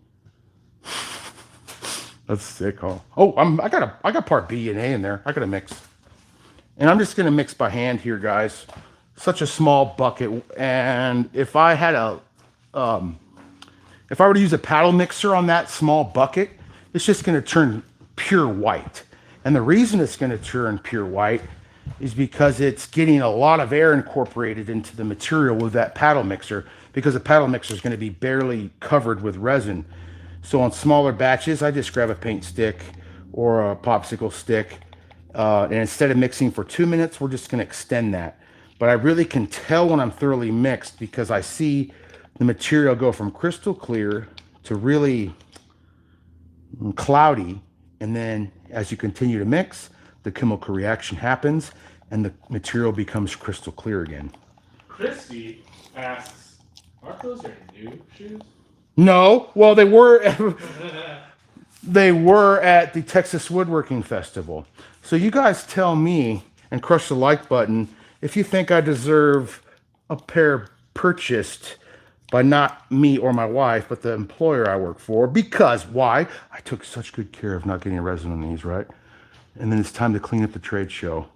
[SPEAKER 1] That's sick, huh? Oh, I got part B and A in there. I got to mix. And I'm just going to mix by hand here, guys. Such a small bucket. And if I had if I were to use a paddle mixer on that small bucket, it's just going to turn pure white. And the reason it's going to turn pure white is because it's getting a lot of air incorporated into the material with that paddle mixer, because the paddle mixer is going to be barely covered with resin. So on smaller batches, I just grab a paint stick or a popsicle stick. And instead of mixing for 2 minutes, we're just going to extend that. But I really can tell when I'm thoroughly mixed because I see the material go from crystal clear to really cloudy. And then as you continue to mix, the chemical reaction happens and the material becomes crystal clear again.
[SPEAKER 2] Christy asks, aren't those your new shoes?
[SPEAKER 1] No, well, they were at the Texas Woodworking Festival. So you guys tell me and crush the like button if you think I deserve a pair purchased by not me or my wife, but the employer I work for. Because why? I took such good care of not getting resin on these, right? And then it's time to clean up the trade show.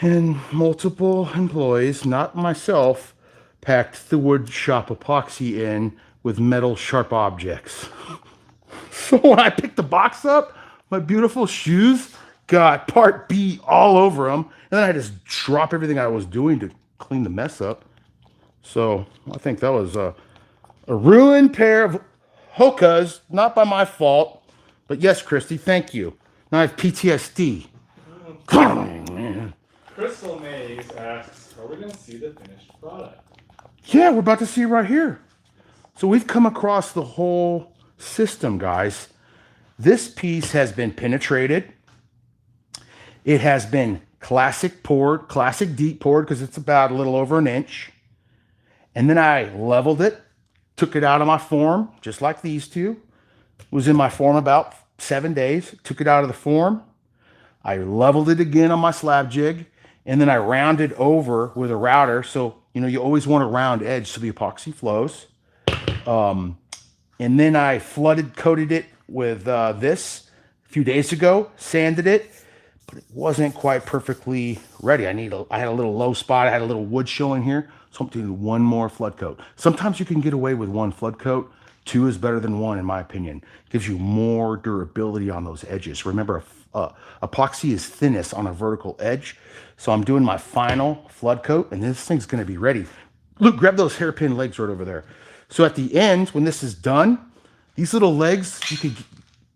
[SPEAKER 1] And multiple employees, not myself, packed the Woodshop Epoxy in with metal sharp objects. So when I picked the box up, my beautiful shoes got part B all over them. And then I just drop everything I was doing to clean the mess up. So I think that was a ruined pair of Hokas, not by my fault. But yes, Christy, thank you. Now I have PTSD.
[SPEAKER 2] Crystal Maze asks, are we going to see the finished product?
[SPEAKER 1] Yeah, we're about to see it right here. So we've come across the whole system, guys. This piece has been penetrated. It has been classic poured, classic deep poured, because it's about a little over an inch. And then I leveled it, took it out of my form, just like these two. It was in my form about 7 days. Took it out of the form. I leveled it again on my slab jig. And then I rounded over with a router. So, you know, you always want a round edge so the epoxy flows. And then I coated it with this a few days ago, sanded it, but it wasn't quite perfectly ready. I had a little low spot. I had a little wood showing here. So I'm doing one more flood coat. Sometimes you can get away with one flood coat. 2 is better than 1, in my opinion. Gives you more durability on those edges. Remember, epoxy is thinnest on a vertical edge. So I'm doing my final flood coat, and this thing's going to be ready. Look, grab those hairpin legs right over there. So at the end, when this is done, these little legs, you could,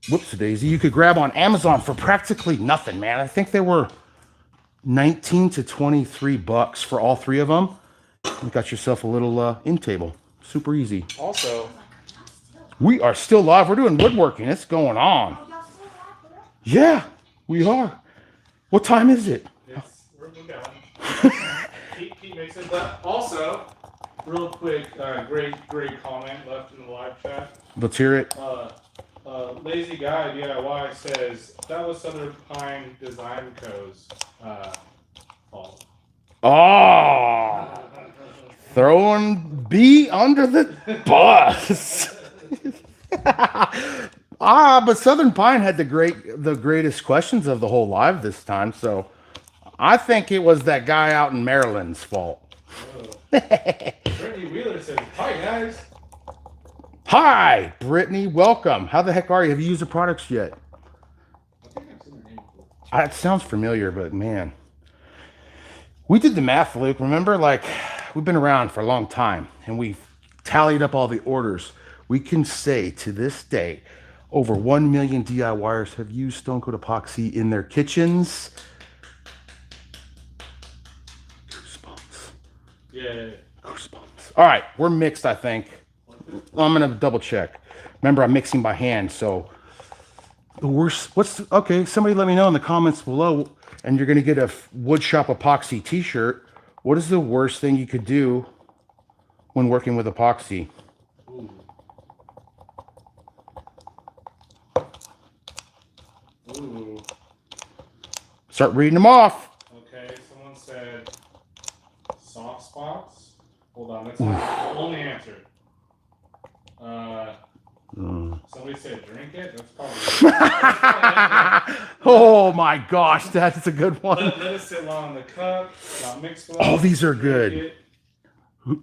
[SPEAKER 1] whoops-a-daisy, you could grab on Amazon for practically nothing, man. I think they were 19 to 23 bucks for all 3 of them. You got yourself a little end table. Super easy.
[SPEAKER 2] Also,
[SPEAKER 1] we are still live. We're doing woodworking. It's going on. Yeah, we are. What time is it?
[SPEAKER 2] we're going. Keep mixing. But also, real quick, great comment left in the live chat.
[SPEAKER 1] Let's hear it.
[SPEAKER 2] Lazy Guy DIY says that was Southern Pine Design Co.'s fault.
[SPEAKER 1] Oh, throwing B under the bus. But Southern Pine had the greatest questions of the whole live this time, so I think it was that guy out in Maryland's fault.
[SPEAKER 2] Brittany Wheeler says, "Hi guys."
[SPEAKER 1] Hi, Brittany. Welcome. How the heck are you? Have you used the products yet?
[SPEAKER 2] I think I've seen her name before.
[SPEAKER 1] It sounds familiar, but man, we did the math, Luke. Remember, like, we've been around for a long time, and we've tallied up all the orders. We can say to this day, over 1 million DIYers have used Stone Coat Epoxy in their kitchens. Goosebumps.
[SPEAKER 2] Yeah.
[SPEAKER 1] Goosebumps. All right, we're mixed, I think. I'm gonna double check. Remember, I'm mixing by hand, so the worst. Okay? Somebody let me know in the comments below. And you're gonna get a Woodshop Epoxy T-shirt. What is the worst thing you could do when working with epoxy?
[SPEAKER 2] Ooh. Ooh.
[SPEAKER 1] Start reading them off.
[SPEAKER 2] Okay, someone said soft spots. Hold on, that's not the only answer. Somebody said drink it. That's probably.
[SPEAKER 1] Oh my gosh, that's a good one.
[SPEAKER 2] Let it sit long in the cup. Not mixed well.
[SPEAKER 1] Oh, these are
[SPEAKER 2] Drink
[SPEAKER 1] good.
[SPEAKER 2] it.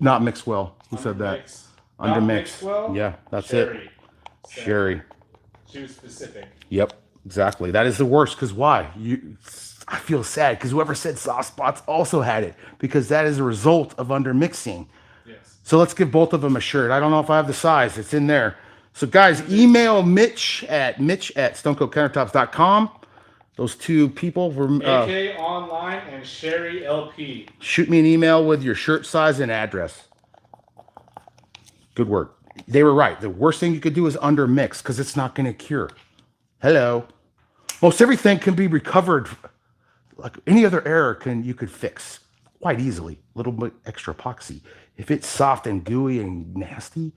[SPEAKER 1] Not mixed well. Who said that? Under mix.
[SPEAKER 2] Well.
[SPEAKER 1] Yeah, that's
[SPEAKER 2] Sherry.
[SPEAKER 1] it. Sherry.
[SPEAKER 2] Too specific.
[SPEAKER 1] Yep, exactly. That is the worst. Because why? I feel sad because whoever said soft spots also had it, because that is a result of under mixing.
[SPEAKER 2] Yes.
[SPEAKER 1] So let's give both of them a shirt. I don't know if I have the size. It's in there. So guys, email Mitch at stonecoatcountertops.com. Those 2 people were
[SPEAKER 2] AK Online and Sherry LP.
[SPEAKER 1] Shoot me an email with your shirt size and address. Good work. They were right. The worst thing you could do is under mix because it's not going to cure. Hello. Most everything can be recovered. Like any other error you could fix quite easily. A little bit extra epoxy. If it's soft and gooey and nasty,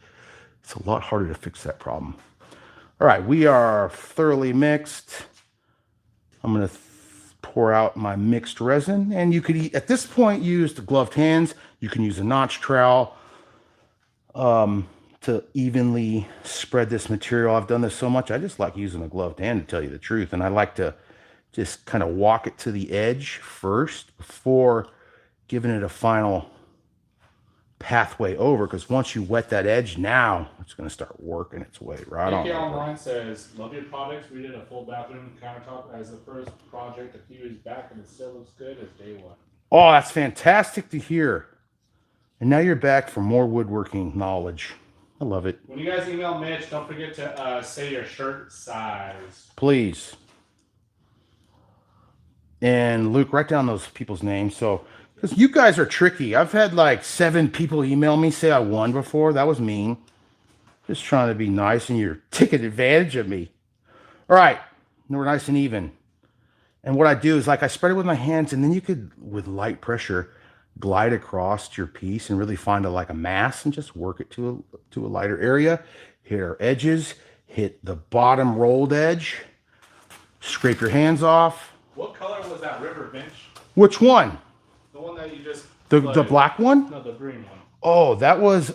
[SPEAKER 1] it's a lot harder to fix that problem. All right, we are thoroughly mixed. I'm going to pour out my mixed resin. And you could, at this point, use the gloved hands. You can use a notch trowel to evenly spread this material. I've done this so much, I just like using a gloved hand, to tell you the truth. And I like to just kind of walk it to the edge first before giving it a final pathway over, because once you wet that edge, now it's going to start working its way right on
[SPEAKER 2] AK
[SPEAKER 1] over.
[SPEAKER 2] Online says, love your products. We did a full bathroom countertop as the first project a few years back, and it still looks good as day one.
[SPEAKER 1] Oh, that's fantastic to hear. And now you're back for more woodworking knowledge. I love it.
[SPEAKER 2] When you guys email Mitch, don't forget to say your shirt size.
[SPEAKER 1] Please. And Luke, write down those people's names. So, because you guys are tricky. I've had like 7 people email me, say I won before. That was mean. Just trying to be nice, and you're taking advantage of me. All right. Now we're nice and even. And what I do is like I spread it with my hands, and then you could, with light pressure, glide across your piece and really find like a mass and just work it to a lighter area. Hit our edges, hit the bottom rolled edge, scrape your hands off.
[SPEAKER 2] What color was that river bench?
[SPEAKER 1] Which one?
[SPEAKER 2] The one that you just
[SPEAKER 1] The
[SPEAKER 2] flooded.
[SPEAKER 1] black one?
[SPEAKER 2] No, the green one.
[SPEAKER 1] Oh, that was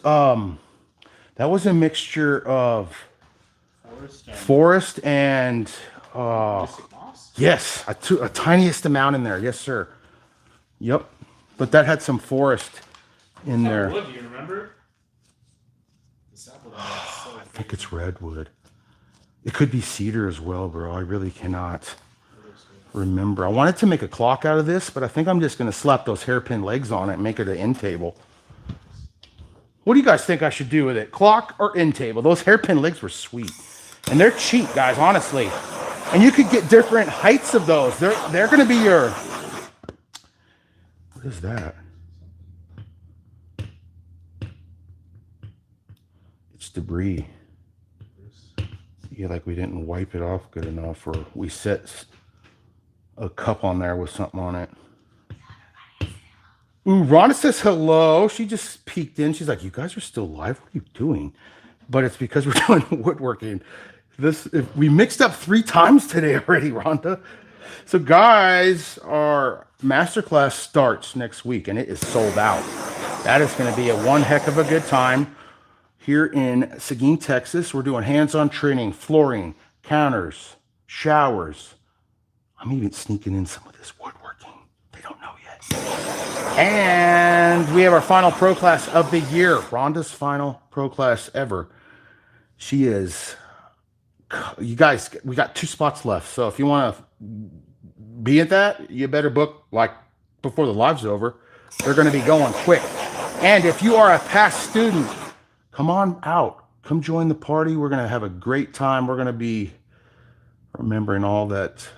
[SPEAKER 1] a mixture of forest and yes, a tiniest amount in there. Yes, sir. Yep. But that had some forest in there.
[SPEAKER 2] Wood, do you remember?
[SPEAKER 1] I think it's redwood. It could be cedar as well, bro. I really cannot remember. I wanted to make a clock out of this, but I think I'm just going to slap those hairpin legs on it and make it an end table. What do you guys think I should do with it? Clock or end table? Those hairpin legs were sweet. And they're cheap, guys, honestly. And you could get different heights of those. They're going to be your... What is that? It's debris. Yeah, like we didn't wipe it off good enough, or we set a cup on there with something on it. Ooh, Rhonda says hello. She just peeked in. She's like, you guys are still live? What are you doing? But it's because we're doing woodworking. We mixed up 3 times today already, Rhonda. So guys, our masterclass starts next week, and it is sold out. That is going to be one heck of a good time. Here in Seguin, Texas, we're doing hands-on training, flooring, counters, showers. I'm even sneaking in some of this woodworking. They don't know yet. And we have our final pro class of the year. Rhonda's final pro class ever. She is... You guys, we got 2 spots left. So if you want to be at that, you better book like before the live's over. They're going to be going quick. And if you are a past student, come on out. Come join the party. We're going to have a great time. We're going to be remembering all that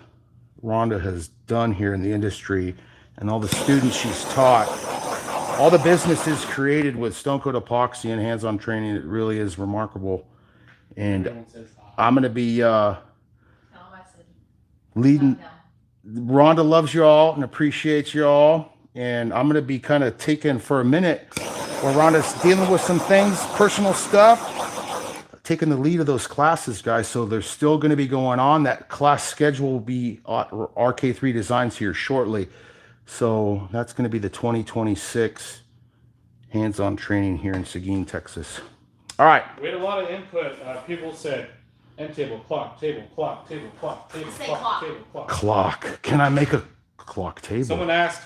[SPEAKER 1] Rhonda has done here in the industry and all the students she's taught. All the businesses created with Stone Coat Epoxy and hands-on training. It really is remarkable. And I'm going to be leading. Rhonda loves you all and appreciates you all. And I'm going to be kind of taking for a minute where Rhonda's dealing with some things, personal stuff, taking the lead of those classes, guys. So they're still going to be going on. That class schedule will be RK3 Designs here shortly. So that's going to be the 2026 hands-on training here in Seguin, Texas. All right.
[SPEAKER 2] We had a lot of input. People said end table, clock, table, clock, table, clock, table, clock, table, clock.
[SPEAKER 1] Clock. Can I make a clock table?
[SPEAKER 2] Someone asked,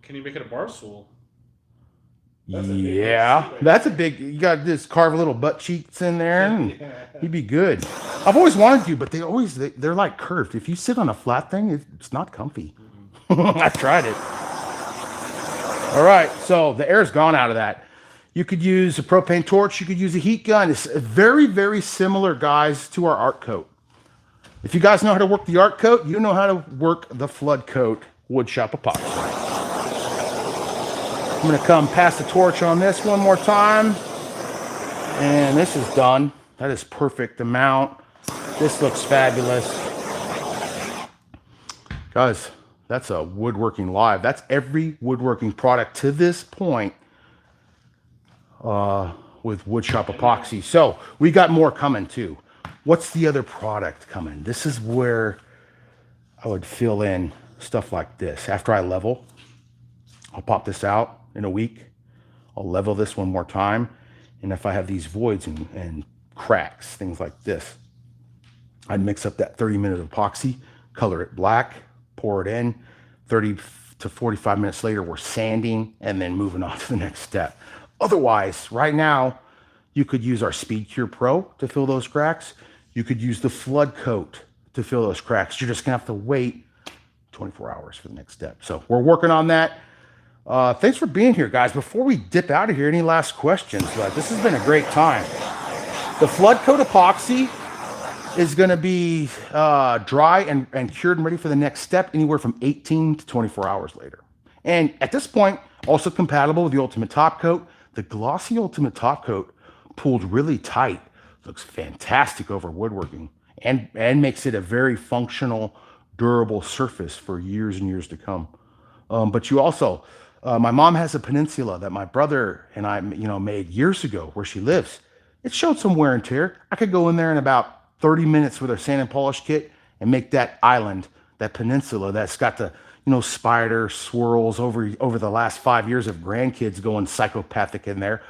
[SPEAKER 2] can you make it a bar stool?
[SPEAKER 1] Yeah, that's a big. You got this carve little butt cheeks in there, and you'd be good. I've always wanted to, but they're like curved. If you sit on a flat thing, it's not comfy. I've tried it. All right, so the air's gone out of that. You could use a propane torch. You could use a heat gun. It's very, very similar, guys, to our art coat. If you guys know how to work the art coat, you know how to work the flood coat Woodshop Epoxy. I'm going to come pass the torch on this one more time. And this is done. That is perfect amount. This looks fabulous. Guys, that's a woodworking live. That's every woodworking product to this point with Woodshop Epoxy. So we got more coming too. What's the other product coming? This is where I would fill in stuff like this. After I level, I'll pop this out in a week. I'll level this one more time. And if I have these voids and cracks, things like this, I'd mix up that 30-minute epoxy, color it black, pour it in. 30 to 45 minutes later, we're sanding and then moving on to the next step. Otherwise, right now, you could use our Speed Cure Pro to fill those cracks. You could use the Flood Coat to fill those cracks. You're just gonna have to wait 24 hours for the next step. So we're working on that. Thanks for being here, guys. Before we dip out of here, any last questions? This has been a great time. The Flood Coat Epoxy is going to be dry and cured and ready for the next step anywhere from 18 to 24 hours later. And at this point, also compatible with the Ultimate Top Coat. The glossy Ultimate Top Coat pulled really tight. Looks fantastic over woodworking and makes it a very functional, durable surface for years and years to come. But you also, my mom has a peninsula that my brother and I, made years ago where she lives. It showed some wear and tear. I could go in there in about 30 minutes with our sand and polish kit and make that island, that peninsula that's got the, spider swirls over the last 5 years of grandkids going psychopathic in there.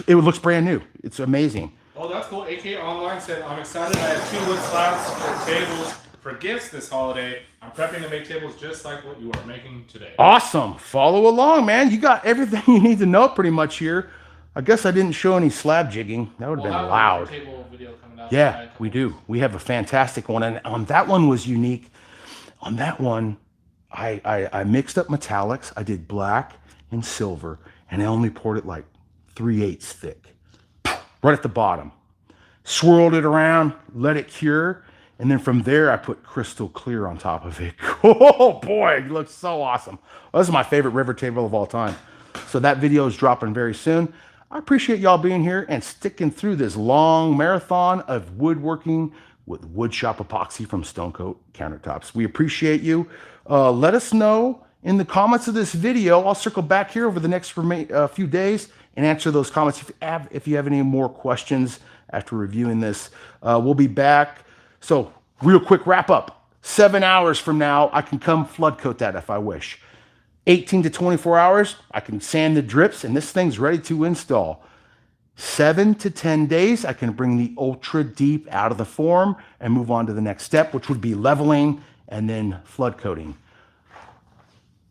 [SPEAKER 1] It looks brand new. It's amazing.
[SPEAKER 2] Oh, that's cool. AK Online said, I'm excited. I have 2 wood slabs for tables for gifts this holiday. I'm prepping to make tables just like what you are making today.
[SPEAKER 1] Awesome. Follow along, man. You got everything you need to know pretty much here. I guess I didn't show any slab jigging. That would have been loud.
[SPEAKER 2] Table video coming out.
[SPEAKER 1] Yeah, we do. We have a fantastic one. And on that one was unique. On that one, I mixed up metallics. I did black and silver, and I only poured it like 3/8 thick, right at the bottom. Swirled it around, let it cure, and then from there, I put crystal clear on top of it. Oh boy, it looks so awesome. Well, this is my favorite river table of all time. So that video is dropping very soon. I appreciate y'all being here and sticking through this long marathon of woodworking with Woodshop Epoxy from Stone Coat Countertops. We appreciate you. Let us know in the comments of this video. I'll circle back here over the next few days and answer those comments if you have any more questions after reviewing this. We'll be back. So real quick wrap up. 7 hours from now, I can come flood coat that if I wish. 18 to 24 hours, I can sand the drips and this thing's ready to install. 7 to 10 days, I can bring the ultra deep out of the form and move on to the next step, which would be leveling and then flood coating.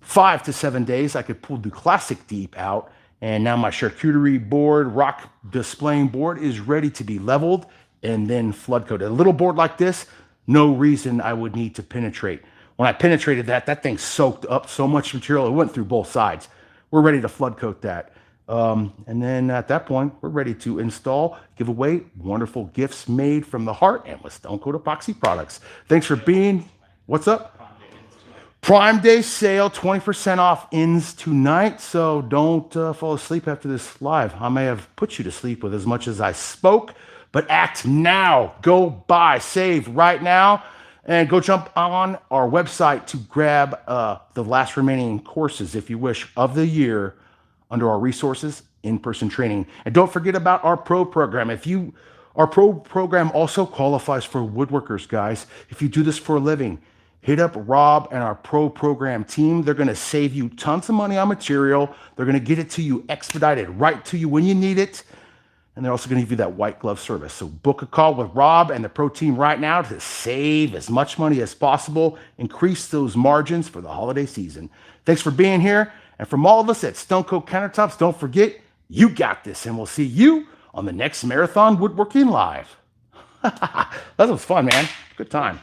[SPEAKER 1] 5 to 7 days, I could pull the classic deep out, and now my charcuterie board, rock displaying board is ready to be leveled and then flood coated. A little board like this, no reason I would need to penetrate. When I penetrated that thing soaked up so much material, it went through both sides. We're ready to flood coat that. And then at that point, we're ready to install, give away wonderful gifts made from the heart and with Stone Coat Epoxy products. Thanks for being, what's up? Prime Day sale, 20% off ends tonight. So don't fall asleep after this live. I may have put you to sleep with as much as I spoke, but act now. Go buy, save right now. And go jump on our website to grab the last remaining courses, if you wish, of the year under our resources, in-person training. And don't forget about our pro program. Our pro program also qualifies for woodworkers, guys. If you do this for a living, hit up Rob and our pro program team. They're gonna save you tons of money on material. They're gonna get it to you expedited right to you when you need it. And they're also going to give you that white glove service. So book a call with Rob and the pro team right now to save as much money as possible, increase those margins for the holiday season. Thanks for being here. And from all of us at Stone Coat Countertops, don't forget, you got this. And we'll see you on the next Marathon Woodworking Live. That was fun, man. Good time.